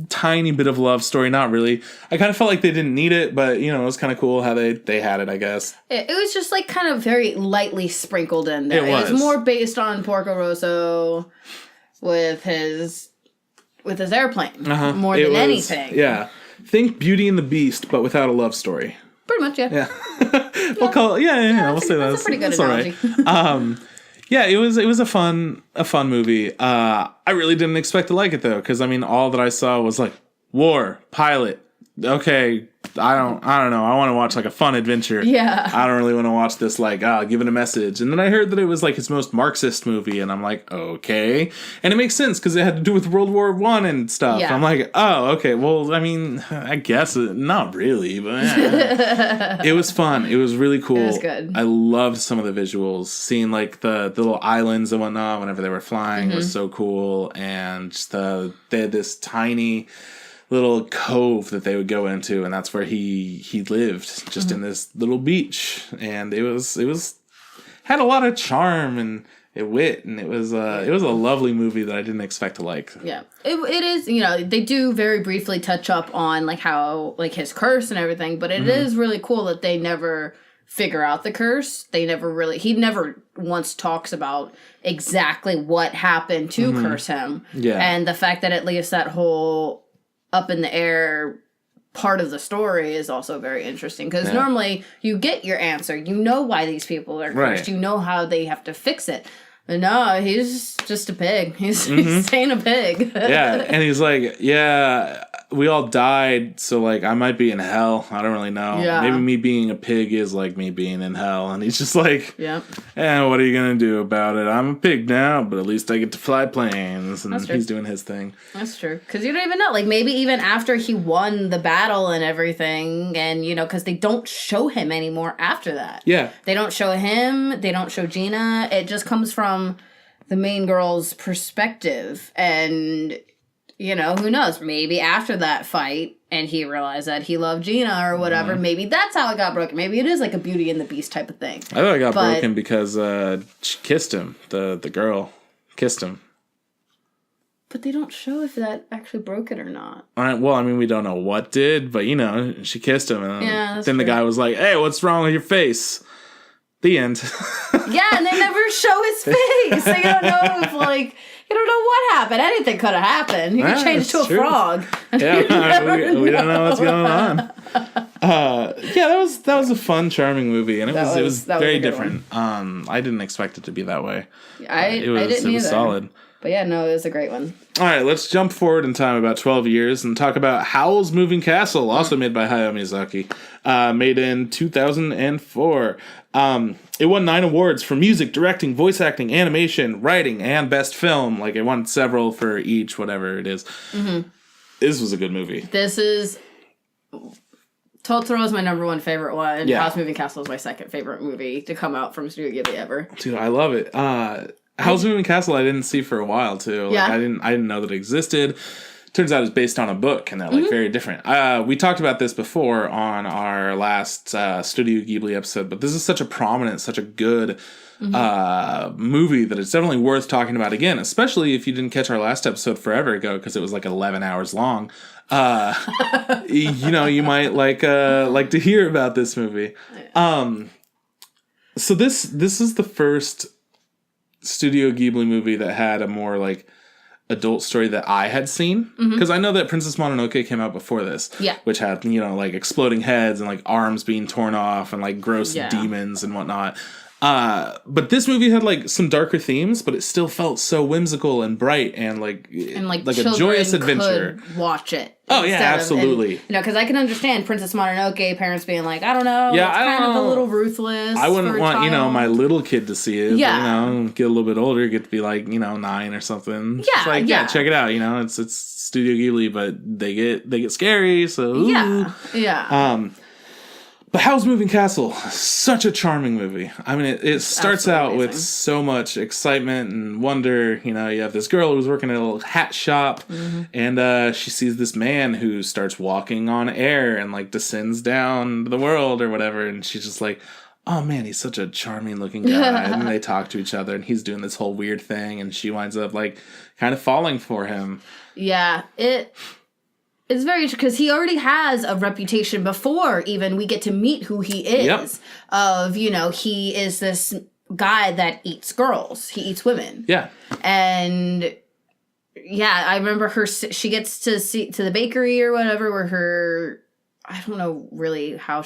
tiny bit of love story. Not really. I kind of felt like they didn't need it, but it was kind of cool how they had it, I guess. It was just like kind of very lightly sprinkled in there. It was more based on Porco Rosso with his airplane more than anything. Yeah, think Beauty and the Beast, but without a love story. Pretty much, yeah. Yeah. We'll call it, we'll say that. That's a pretty good analogy. Right. It was a fun movie. I really didn't expect to like it though, because all that I saw was like war, pilot. Okay, I don't know. I want to watch like a fun adventure. Yeah. I don't really want to watch this give it a message. And then I heard that it was like his most Marxist movie, and I'm like, okay. And it makes sense because it had to do with World War I and stuff. Yeah. I'm like, oh, okay. Well, I guess not really, but it was fun. It was really cool. It was good. I loved some of the visuals. Seeing like the little islands and whatnot whenever they were flying was so cool. And just they had this tiny little cove that they would go into, and that's where he lived, just in this little beach. And it was had a lot of charm and wit, and it was a lovely movie that I didn't expect to like. Yeah, it is. They do very briefly touch up on like how like his curse and everything, but it is really cool that they never figure out the curse. He never once talks about exactly what happened to curse him. Yeah, and the fact that it leaves that whole up in the air part of the story is also very interesting, because normally you get your answer, why these people are cursed, how they have to fix it. But no, he's just a pig. He's staying a pig. Yeah, and he's like, yeah, we all died, so like I might be in hell. I don't really know. Yeah. Maybe me being a pig is like me being in hell. And he's just like, what are you gonna do about it? I'm a pig now, but at least I get to fly planes. And he's doing his thing. That's true. Because you don't even know. Like maybe even after he won the battle and everything, and because they don't show him anymore after that. Yeah. They don't show him. They don't show Gina. It just comes from the main girl's perspective, and who knows? Maybe after that fight, and he realized that he loved Gina or whatever, maybe that's how it got broken. Maybe it is like a Beauty and the Beast type of thing. I thought it got broken because she kissed him. The girl kissed him. But they don't show if that actually broke it or not. Well, we don't know what did, but she kissed him. And then the guy was like, hey, what's wrong with your face? The end. Yeah, and they never show his face. So you don't know if you don't know what happened. Anything could have happened. He could change to a frog. Yeah, we don't know what's going on. That was a fun, charming movie, and it was very different. I didn't expect it to be that way. I didn't either. It was solid. But yeah, no, it was a great one. All right, let's jump forward in time about 12 years and talk about Howl's Moving Castle, also made by Hayao Miyazaki, made in 2004. It won 9 awards for music, directing, voice acting, animation, writing, and best film. Like, it won several for each, whatever it is. Mm-hmm. This was a good movie. This is... Totoro is my number 1 favorite one. Yeah. Howl's Moving Castle is my second favorite movie to come out from Studio Ghibli ever. Dude, I love it. Howl's Moving Castle I didn't see for a while too. Like, yeah. I didn't know that it existed. Turns out it's based on a book, and they're like very different. We talked about this before on our last Studio Ghibli episode, but this is such a prominent, such a good movie that it's definitely worth talking about again, especially if you didn't catch our last episode forever ago because it was like 11 hours long. You might like to hear about this movie. So this is the first Studio Ghibli movie that had a more like adult story that I had seen, because I know that Princess Mononoke came out before this, which had like exploding heads and like arms being torn off and like gross demons and whatnot. But this movie had like some darker themes, but it still felt so whimsical and bright and like a joyous adventure. Could watch it. Oh yeah, absolutely. Because I can understand Princess Mononoke parents being like, I don't know, it's kind of a little ruthless. I wouldn't want my little kid to see it. Yeah, but, get a little bit older, get to be like 9 or something. Yeah, check it out. It's Studio Ghibli, but they get scary. So yeah. But Howl's Moving Castle, such a charming movie. I mean, it starts out with so much excitement and wonder. You have this girl who's working at a little hat shop, and she sees this man who starts walking on air and like descends down the world or whatever, and she's just like, oh man, he's such a charming looking guy. And they talk to each other, and he's doing this whole weird thing, and she winds up like kind of falling for him. Yeah, It's very, because he already has a reputation before even we get to meet who he is. Of, he is this guy that eats girls. He eats women. Yeah. And, I remember she gets to the bakery or whatever where I don't know really how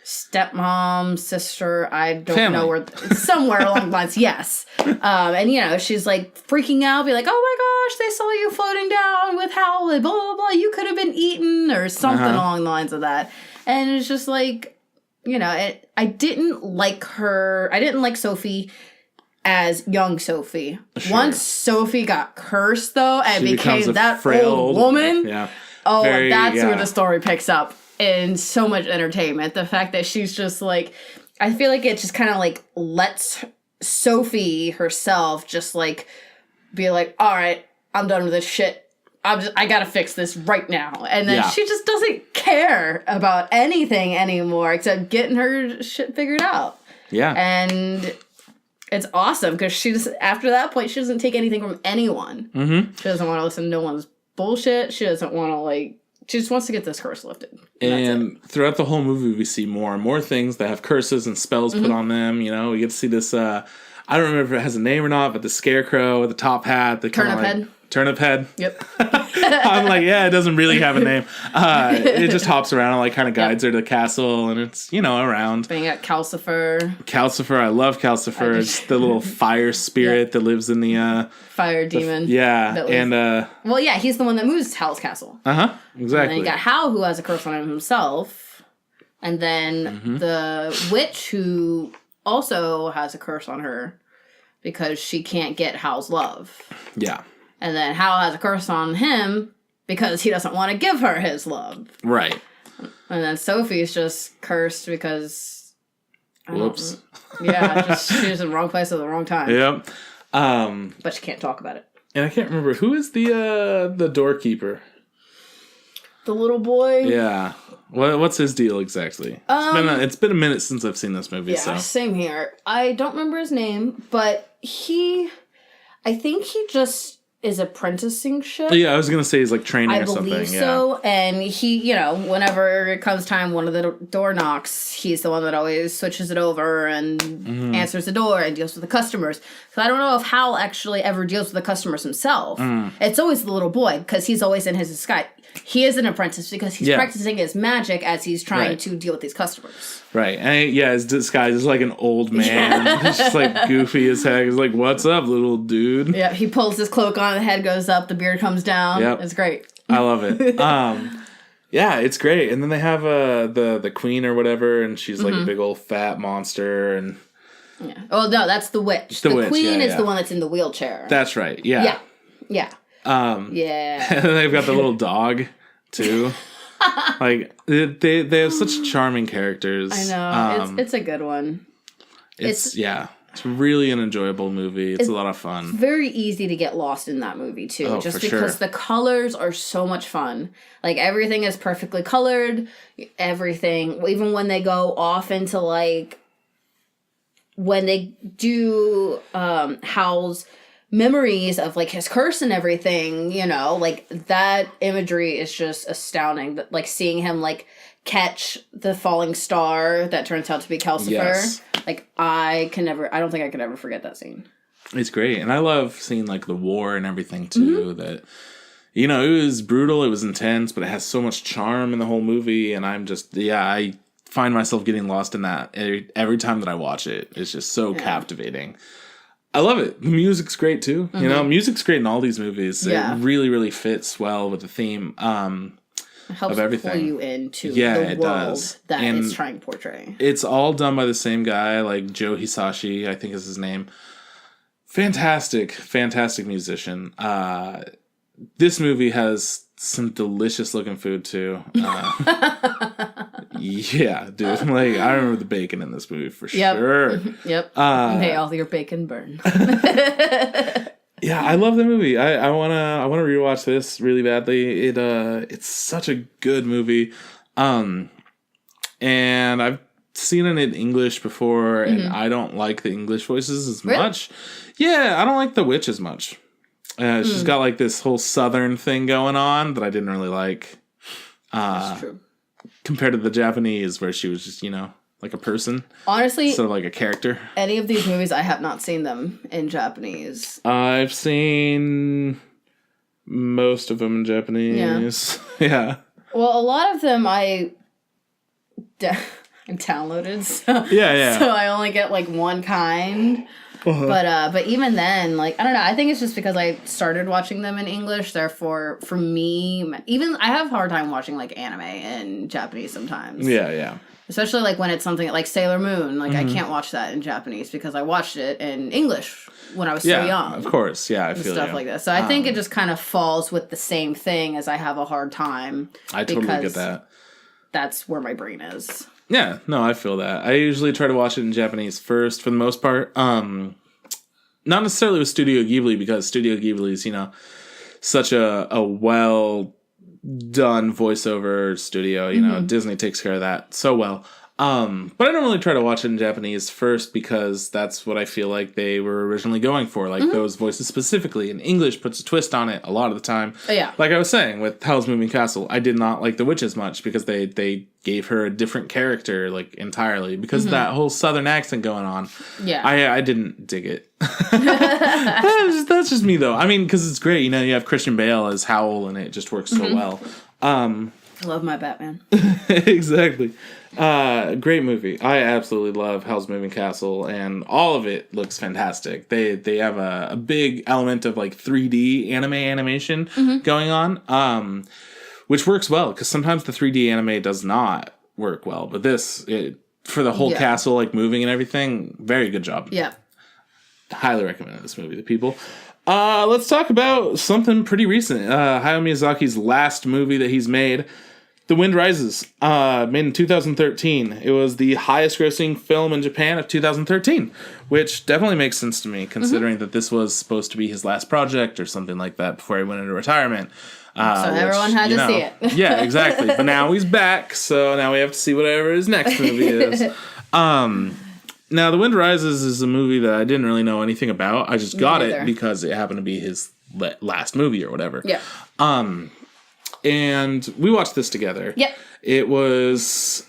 stepmom, sister, I don't know where, somewhere along the lines, yes. And, she's like freaking out, be like, oh my gosh, they saw you floating down with Howl, and blah, blah, blah, you could have been eaten, or something along the lines of that. And it's just like, I didn't like Sophie as young Sophie. Sure. Once Sophie got cursed, though, and became that old woman, that's where the story picks up. And so much entertainment. The fact that she's just like, I feel like it just kind of like lets Sophie herself just like be like, all right, I'm done with this shit. I gotta fix this right now. And then she just doesn't care about anything anymore except getting her shit figured out. Yeah. And it's awesome because she just, after that point, she doesn't take anything from anyone. Mm-hmm. She doesn't want to listen to no one's bullshit. She doesn't want to she just wants to get this curse lifted. And throughout the whole movie, we see more and more things that have curses and spells put on them. We get to see this, I don't remember if it has a name or not, but the scarecrow with the top hat. The Turnip head. Yep. I'm like, it doesn't really have a name. It just hops around and kind of guides her to the castle, and it's, around. Then you got Calcifer. I love Calcifer. It's the little fire spirit that lives in the... fire demon. He's the one that moves Howl's castle. Uh-huh. Exactly. And then you got Howl, who has a curse on him himself. And then the witch, who also has a curse on her because she can't get Howl's love. Yeah. And then Howl has a curse on him because he doesn't want to give her his love. Right. And then Sophie's just cursed because... Whoops. She's in the wrong place at the wrong time. Yep. But she can't talk about it. And I can't remember, who is the doorkeeper? The little boy? Yeah. What's his deal exactly? It's been a minute since I've seen this movie. Yeah, same here. I don't remember his name, but I think he just is apprenticing ship. Yeah, I was going to say he's training or something. I believe so. And he, whenever it comes time, one of the door knocks, he's the one that always switches it over and answers the door and deals with the customers. So I don't know if Howl actually ever deals with the customers himself. It's always the little boy because he's always in his disguise. he is an apprentice because he's practicing his magic as he's trying to deal with these customers. Right. And his disguise is like an old man. He's just like goofy as heck. He's like, what's up, little dude? Yeah, he pulls his cloak on, the head goes up, the beard comes down. Yep. It's great. I love it. Yeah, it's great. And then they have the queen or whatever, and she's like a big old fat monster. And yeah. Oh, no, that's the witch. The queen is the one that's in the wheelchair. That's right. Yeah. Yeah. Yeah. And they've got the little dog, too. Like, they have such charming characters. I know. It's a good one. It's really an enjoyable movie. It's a lot of fun. It's very easy to get lost in that movie, too. Just because the colors are so much fun. Like, everything is perfectly colored. Everything. Even when they go off into, like, when they do Howl's memories of, like, his curse and everything, you know, like, that imagery is just astounding. Like, seeing him, like, catch the falling star that turns out to be Calcifer. Yes. Like, I don't think I could ever forget that scene. It's great. And I love seeing, like, the war and everything, too. That, you know, it was brutal, it was intense, but it has so much charm in the whole movie. And I'm just, I find myself getting lost in that every time that I watch it. It's just so captivating. I love it. The music's great, too. You know, music's great in all these movies. Yeah. It really, really fits well with the theme. It helps of everything. Pull you into the world that it's trying to portray. It's all done by the same guy, like Joe Hisashi, I think is his name. Fantastic musician. This movie has some delicious looking food too. Yeah, dude. Like, I remember the bacon in this movie for sure. Yep. May all your bacon burn. Yeah, I love the movie. I wanna rewatch this really badly. It's such a good movie. And I've seen it in English before, and I don't like the English voices as much. Yeah, I don't like the witch as much. She's got like this whole southern thing going on that I didn't really like. That's true. Compared to the Japanese, where she was just, you know, like a person. Honestly, sort of like a character. Any of these movies, I have not seen them in Japanese. I've seen most of them in Japanese. Yeah. Well, a lot of them I downloaded. So, yeah. So I only get like one kind. But even then, like, I don't know. I think it's just because I started watching them in English. Therefore, for me, even I have a hard time watching like anime in Japanese sometimes. Yeah. Especially like when it's something like Sailor Moon. Like I can't watch that in Japanese because I watched it in English when I was so young. Of course, yeah, I feel stuff like that. So I think it just kind of falls with the same thing as I have a hard time. I totally get that. That's where my brain is. Yeah, no, I feel that. I usually try to watch it in Japanese first for the most part. Not necessarily with Studio Ghibli, because Studio Ghibli is, you know, such a well done voiceover studio. You know, Disney takes care of that so well. But I don't really try to watch it in Japanese first because that's what I feel like they were originally going for, like those voices specifically. And English puts a twist on it a lot of the time. Oh, yeah. Like I was saying with Howl's Moving Castle, I did not like the witch as much because they gave her a different character, like, entirely because of that whole southern accent going on. Yeah. I didn't dig it. That's just me, though. I mean, because it's great. You know, you have Christian Bale as Howl, and it just works so well. I love my Batman. Exactly. Great movie. I absolutely love Howl's Moving Castle, and all of it looks fantastic. They have a big element of like 3D animation going on, which works well because sometimes the 3D anime does not work well. But this, for the whole castle like moving and everything, very good job. Yeah, highly recommend this movie to people. Let's talk about something pretty recent. Hayao Miyazaki's last movie that he's made. The Wind Rises, made in 2013. It was the highest grossing film in Japan of 2013, which definitely makes sense to me, considering that this was supposed to be his last project or something like that before he went into retirement. So everyone had to see it. Yeah, exactly. But now he's back, so now we have to see whatever his next movie is. Now, The Wind Rises is a movie that I didn't really know anything about. I just got it because it happened to be his last movie or whatever. Yeah. And we watched this together. Yep. It was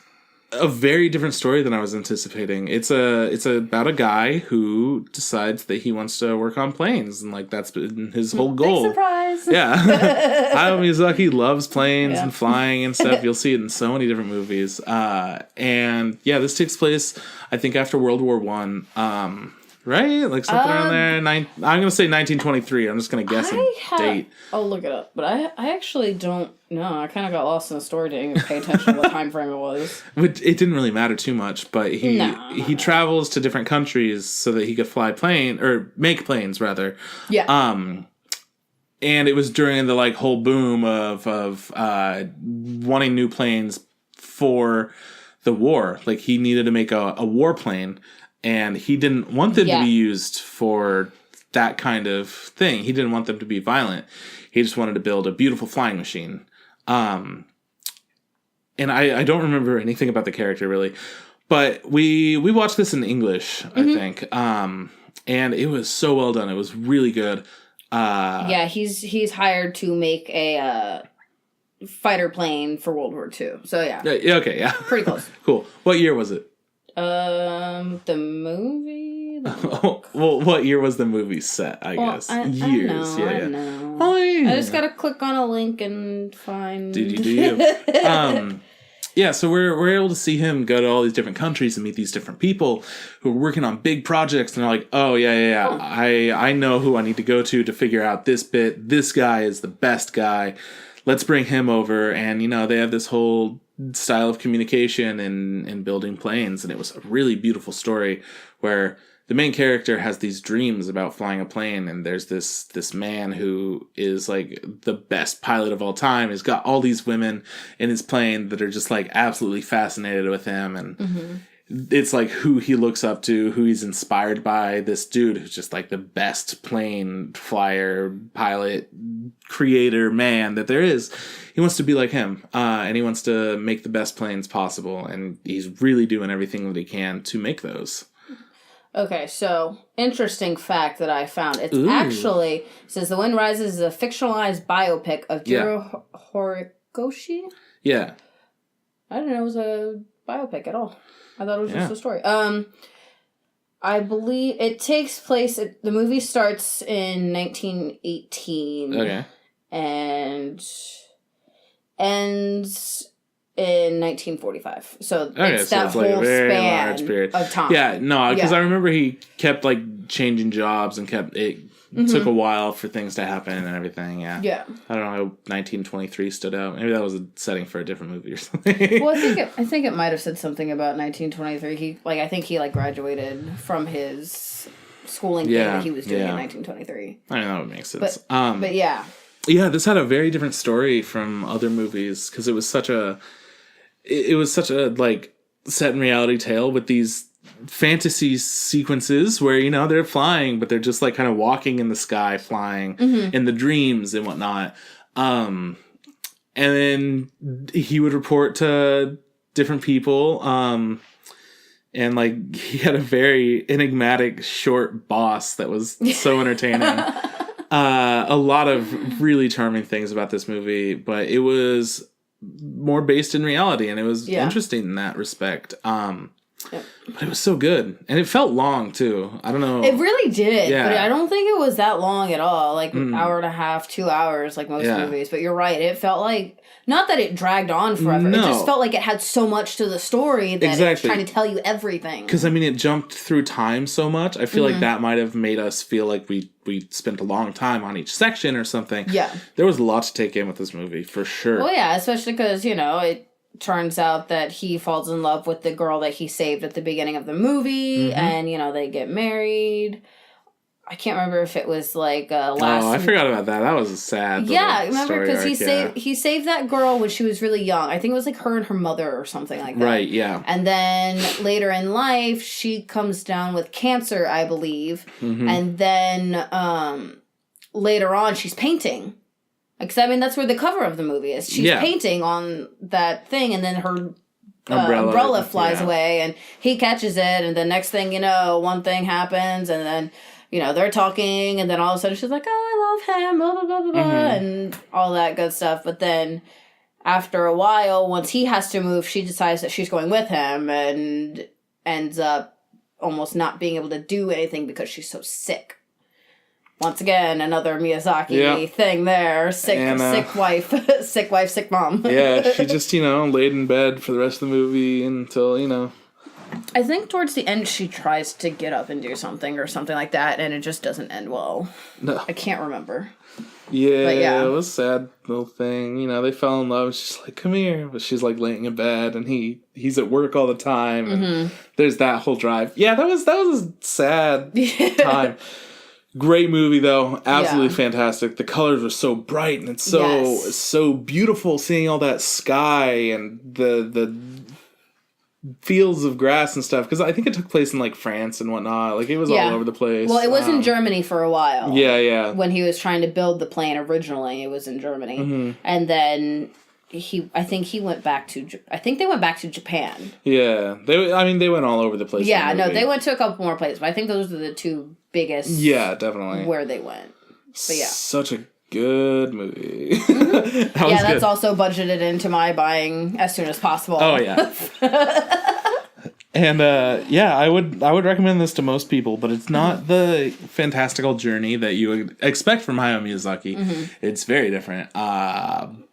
a very different story than I was anticipating. It's about a guy who decides that he wants to work on planes, and like that's been his whole goal. Big surprise. Yeah. Hayao Miyazaki loves planes and flying and stuff. You'll see it in so many different movies. And yeah, this takes place, I think, after World War One. Right? Like something around there. I'm going to say 1923. I'm just going to guess a date. I'll look it up. But I actually don't know. I kind of got lost in the story. Didn't even pay attention to what time frame it was. It didn't really matter too much. But he travels to different countries so that he could make planes, rather. Yeah. And it was during the like whole boom of wanting new planes for the war. Like he needed to make a warplane. And he didn't want them to be used for that kind of thing. He didn't want them to be violent. He just wanted to build a beautiful flying machine. And I don't remember anything about the character, really. But we watched this in English, I think. And it was so well done. It was really good. He's hired to make a fighter plane for World War II. So, yeah. Okay, yeah. Pretty close. Cool. What year was it? The movie? Well, what year was the movie set, I guess? Years. I know. I just gotta click on a link and find... Do you? Yeah, so we're able to see him go to all these different countries and meet these different people who are working on big projects, and they're like, oh, yeah. I know who I need to go to figure out this bit. This guy is the best guy. Let's bring him over. And, they have this whole style of communication and building planes, and it was a really beautiful story where the main character has these dreams about flying a plane, and there's this man who is like the best pilot of all time. He's got all these women in his plane that are just like absolutely fascinated with him, and it's like who he looks up to, who he's inspired by. This dude who's just like the best plane flyer, pilot, creator man that there is. He wants to be like him, and he wants to make the best planes possible, and he's really doing everything that he can to make those. Okay, so interesting fact that I found. It's actually says The Wind Rises is a fictionalized biopic of Jiro Horikoshi. Yeah. I didn't know it was a biopic at all. I thought it was just a story. I believe it takes place. The movie starts in 1918. Okay. And ends in 1945. So it's that whole like span of time. Yeah, no, because I remember he kept like changing jobs and took a while for things to happen and everything. Yeah. I don't know how 1923 stood out. Maybe that was a setting for a different movie or something. Well, I think it might have said something about 1923. I think he graduated from his schooling thing that he was doing in 1923. I mean, that would make sense. But yeah. Yeah, this had a very different story from other movies because it was such a like set in reality tale with these fantasy sequences where they're flying, but they're just like kind of walking in the sky, flying in the dreams and whatnot. And then he would report to different people. And like he had a very enigmatic short boss that was so entertaining. A lot of really charming things about this movie, but it was more based in reality, and it was interesting in that respect. But it was so good, and it felt long too. I don't know. It really did, but I don't think it was that long at all. Like an hour and a half, 2 hours, like most movies. But you're right. It felt like not that it dragged on forever. No. It just felt like it had so much to the story that it's trying to tell you everything. Because it jumped through time so much. I feel like that might have made us feel like we spent a long time on each section or something. Yeah, there was a lot to take in with this movie for sure. Well, yeah, especially because it turns out that he falls in love with the girl that he saved at the beginning of the movie, and they get married. I can't remember if it was like last. Oh, I forgot about that. That was a sad. Yeah, remember because he saved that girl when she was really young. I think it was like her and her mother or something like that. Right. Yeah. And then later in life, she comes down with cancer, I believe, and then later on, she's painting. Because that's where the cover of the movie is. She's painting on that thing, and then her umbrella flies away, and he catches it, and the next thing you know, one thing happens, and then they're talking, and then all of a sudden she's like, oh, I love him, blah, blah, blah, blah, blah, and all that good stuff. But then after a while, once he has to move, she decides that she's going with him and ends up almost not being able to do anything because she's so sick. Once again, another Miyazaki thing there. Sick wife, sick mom. Yeah, she just, laid in bed for the rest of the movie until, I think towards the end she tries to get up and do something or something like that, and it just doesn't end well. No. I can't remember. Yeah, it was a sad little thing. They fell in love. She's like, come here. But she's like laying in bed, and he's at work all the time. And there's that whole drive. Yeah, that was a sad time. Great movie, though. Absolutely fantastic. The colors were so bright, and it's so beautiful seeing all that sky and the fields of grass and stuff. Because I think it took place in, like, France and whatnot. Like, it was all over the place. Well, it was in Germany for a while. Yeah. When he was trying to build the plane originally, it was in Germany. And then... I think they went back to Japan. Yeah. They went all over the place. Yeah, no, they went to a couple more places, but I think those are the two biggest. Yeah, definitely. Where they went. But yeah. Such a good movie. That's also budgeted into my buying as soon as possible. Oh, yeah. And I would recommend this to most people, but it's not the fantastical journe that you would expect from Hayao Miyazaki. It's very different.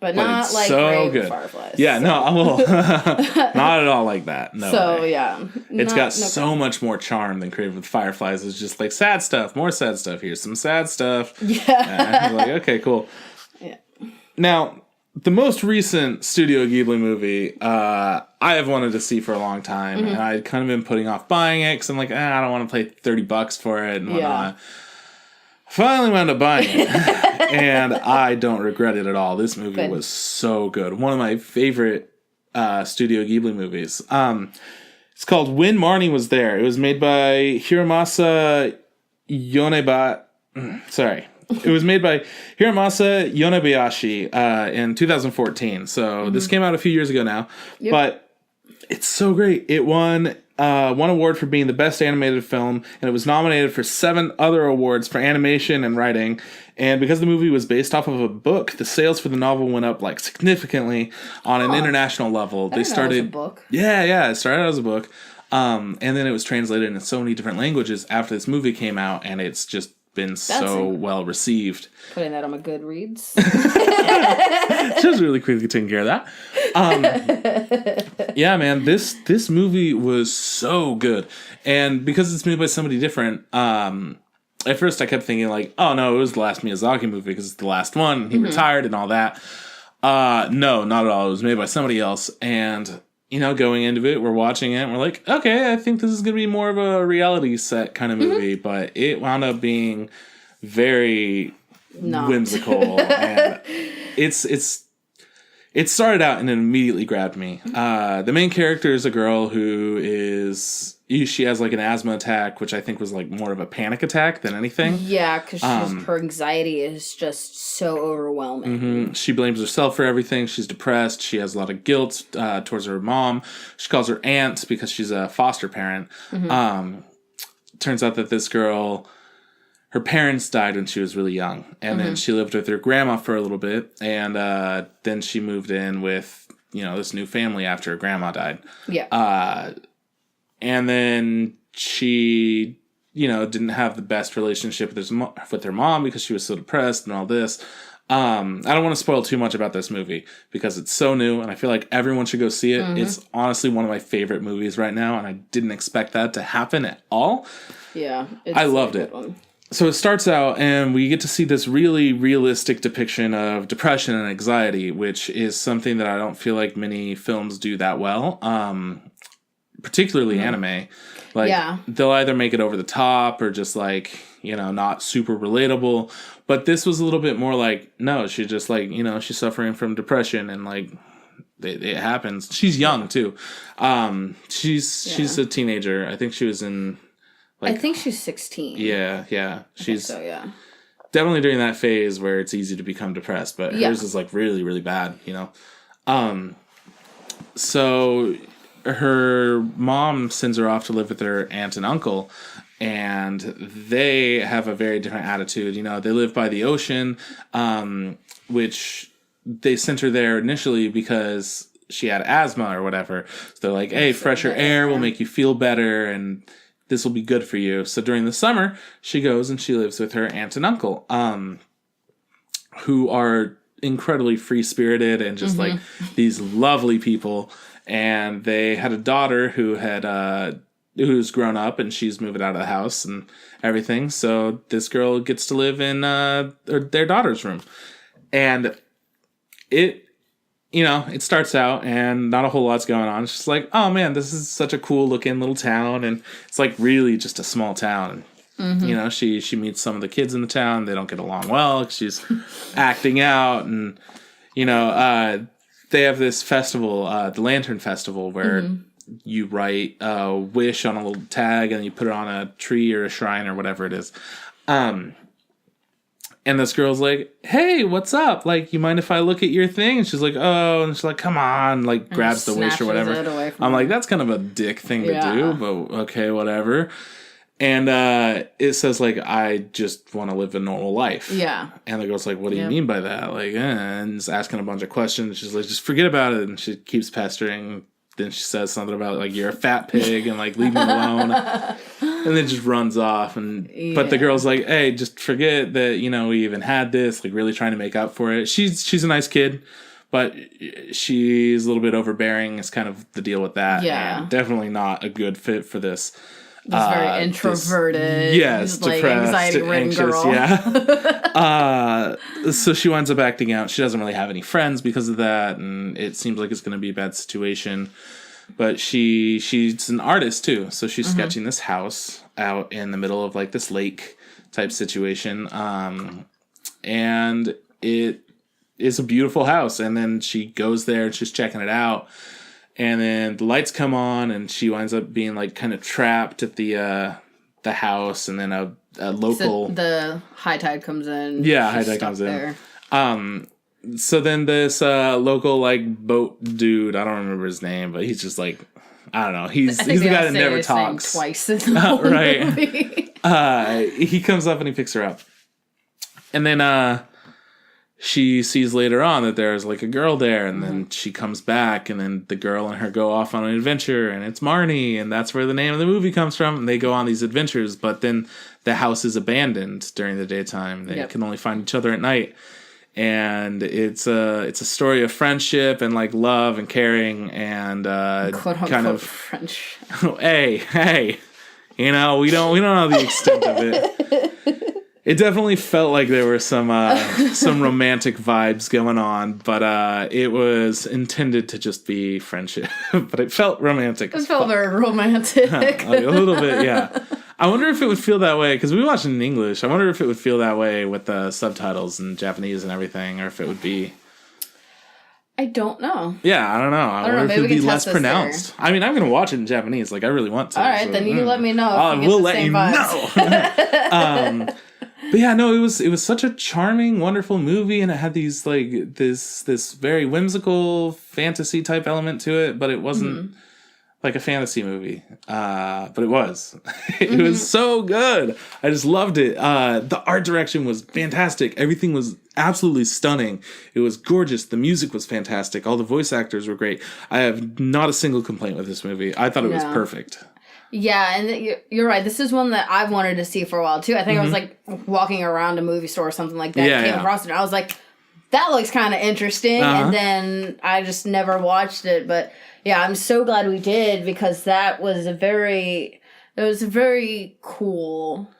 But not it's like so good. Fireflies. Yeah, no, not at all like that. No. So way. yeah, it's got so much more charm than Crave with Fireflies. It's just like sad stuff, more sad stuff. Here's some sad stuff. Yeah, like okay, cool. Yeah. Now, the most recent Studio Ghibli movie, I have wanted to see for a long time, and I'd kind of been putting off buying it because I'm like, I don't want to pay $30 for it and whatnot. Finally wound up buying it, and I don't regret it at all. This movie was so good. One of my favorite Studio Ghibli movies. It's called When Marnie Was There. It was made by Hiromasa Yoneba. It was made by Hiromasa Yonebayashi in 2014. So this came out a few years ago now. Yep. But it's so great. It won one award for being the best animated film, and it was nominated for 7 other awards for animation and writing. And because the movie was based off of a book, the sales for the novel went up like significantly on an international level. They started. It was a book. Yeah. It started out as a book, and then it was translated into so many different languages after this movie came out, and it's just been so well received. Putting that on my Goodreads. Just really quickly taking care of that. Yeah, man, this movie was so good. And because it's made by somebody different, at first I kept thinking like, oh no, it was the last Miyazaki movie because it's the last one, and he retired and all that. No, not at all. It was made by somebody else, and going into it, we're watching it, and we're like, okay, I think this is going to be more of a reality set kind of movie, but it wound up being very whimsical, and it started out and it immediately grabbed me. The main character is a girl who she has like an asthma attack, which I think was like more of a panic attack than anything. Yeah, because her anxiety is just so overwhelming. She blames herself for everything. She's depressed. She has a lot of guilt towards her mom. She calls her aunt because she's a foster parent. Turns out that this girl, her parents died when she was really young. And then she lived with her grandma for a little bit. And then she moved in with, this new family after her grandma died. Yeah. And then she, didn't have the best relationship with her mom because she was so depressed and all this. I don't want to spoil too much about this movie because it's so new and I feel like everyone should go see it. It's honestly one of my favorite movies right now, and I didn't expect that to happen at all. Yeah. I loved it. So it starts out and we get to see this really realistic depiction of depression and anxiety, which is something that I don't feel like many films do that well. Particularly anime. Like, they'll either make it over the top or just like, not super relatable. But this was a little bit more like, no, she just like, she's suffering from depression and like, it happens. She's young too. She's a teenager. I think she was in like, I think she's 16. Yeah. She's yeah. Definitely during that phase where it's easy to become depressed, but hers is like really, really bad, So her mom sends her off to live with her aunt and uncle, and they have a very different attitude. They live by the ocean, which they sent her there initially because she had asthma or whatever. So they're like, hey, fresher air will make you feel better, and this will be good for you. So during the summer, she goes and she lives with her aunt and uncle, who are incredibly free-spirited and just like these lovely people. And they had a daughter who's grown up, and she's moving out of the house and everything. So this girl gets to live in their daughter's room. And it starts out and not a whole lot's going on. It's just like, oh man, this is such a cool looking little town. And it's like really just a small town. And, she meets some of the kids in the town. They don't get along well because she's acting out. And, they have this festival, the Lantern Festival, where you write a wish on a little tag and you put it on a tree or a shrine or whatever it is. And this girl's like, hey, what's up? Like, you mind if I look at your thing? And she's like, oh. And she's like, come on. Like, grabs the wish or whatever. I'm like, that's kind of a dick thing to do, but okay, whatever. And it says, like, I just want to live a normal life. Yeah. And the girl's like, what do you mean by that? Like, and just asking a bunch of questions. She's like, just forget about it. And she keeps pestering. Then she says something about, like, you're a fat pig and, like, leave me alone. And then just runs off. But the girl's like, hey, just forget that, we even had this. Like, really trying to make up for it. She's a nice kid, but she's a little bit overbearing. Is kind of the deal with that. Yeah. And definitely not a good fit for this. This very introverted, depressed, anxiety-ridden girl. Yeah. So she winds up acting out. She doesn't really have any friends because of that, and it seems like it's going to be a bad situation. But she's an artist too, so she's sketching this house out in the middle of like this lake type situation, and it is a beautiful house. And then she goes there and she's checking it out. And then the lights come on, and she winds up being like kind of trapped at the house, and then a local. So the high tide comes in. Yeah, high tide comes in. So then this local like boat dude, I don't remember his name, but he's just like, I don't know. He's the guy that never talks. Twice in the whole movie. He comes up and he picks her up, and then she sees later on that there's like a girl there, and then she comes back, and then the girl and her go off on an adventure, and it's Marnie, and that's where the name of the movie comes from. And they go on these adventures, but then the house is abandoned during the daytime. They can only find each other at night. And it's a story of friendship and like love and caring and kind of French. Hey, we don't know the extent of it. It definitely felt like there were some romantic vibes going on, but it was intended to just be friendship. But it felt romantic. It felt very romantic. A little bit, yeah. I wonder if it would feel that way, because we watched it in English. I wonder if it would feel that way with the subtitles in Japanese and everything, or if it would be... I don't know. Yeah, I don't know. I wonder if it would be less pronounced. I mean, I'm going to watch it in Japanese. Like, I really want to. All right, so, then you let me know. I will let you know. But yeah, no, it was such a charming, wonderful movie, and it had these like this very whimsical fantasy type element to it, but it wasn't like a fantasy movie. But it was. It was so good. I just loved it. The art direction was fantastic. Everything was absolutely stunning. It was gorgeous. The music was fantastic. All the voice actors were great. I have not a single complaint with this movie. I thought it was perfect. Yeah, and you're right. This is one that I've wanted to see for a while, too. I think I was, like, walking around a movie store or something like that. Came across it, and I was like, that looks kind of interesting. And then I just never watched it. But, yeah, I'm so glad we did, because that was a very cool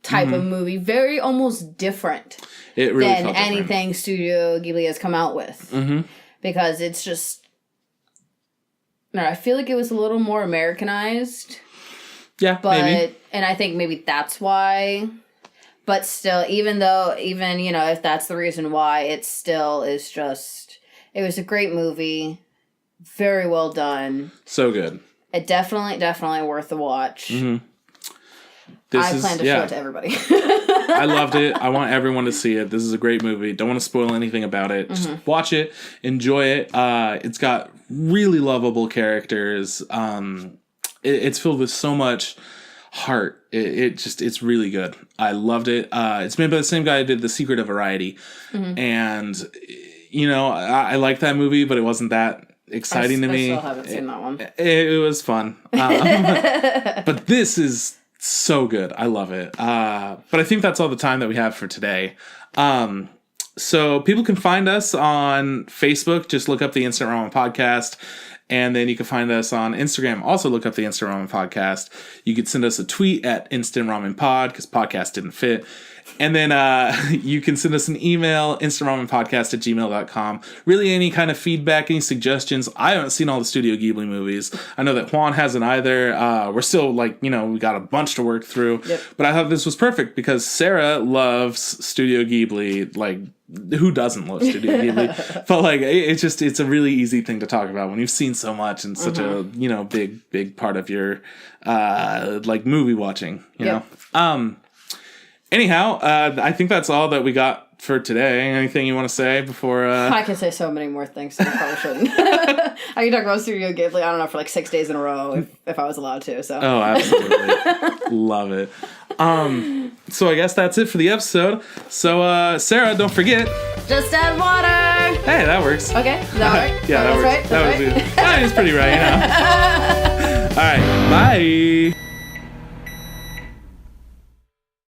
type of movie. Very almost different than anything Studio Ghibli has come out with. Because it's just... No, I feel like it was a little more Americanized. Yeah, maybe. And I think maybe that's why. But still, even if that's the reason why, it still is just... It was a great movie. Very well done. So good. It definitely worth the watch. I plan to show it to everybody. I loved it. I want everyone to see it. This is a great movie. Don't want to spoil anything about it. Just watch it. Enjoy it. It's got really lovable characters. It's filled with so much heart. It's really good. I loved it. It's made by the same guy who did The Secret of Variety. And, I like that movie, but it wasn't that exciting to me. I still haven't seen that one. It was fun. But this is so good. I love it. But I think that's all the time that we have for today. So people can find us on Facebook. Just look up the Instant Ramen Podcast. And then you can find us on Instagram. Also look up the Instant Ramen Podcast. You could send us a tweet at Instant Ramen Pod because podcast didn't fit. And then you can send us an email, instantramenpodcast@gmail.com. Really any kind of feedback, any suggestions. I haven't seen all the Studio Ghibli movies. I know that Juan hasn't either. We're still we got a bunch to work through. Yep. But I thought this was perfect because Sarah loves Studio Ghibli. Like, who doesn't love Studio Ghibli? But it's a really easy thing to talk about when you've seen so much and such a big part of your movie watching. You know. Anyhow, I think that's all that we got for today. Anything you want to say before... I could say so many more things, so I probably shouldn't. I could talk about Studio Ghibli, I don't know, for 6 days in a row, if I was allowed to. So. Oh, absolutely. Love it. So I guess that's it for the episode. So, Sarah, don't forget... Just add water! Hey, that works. Okay, is that all right? Yeah, that works. Right? That was good. That was pretty right, All right, bye!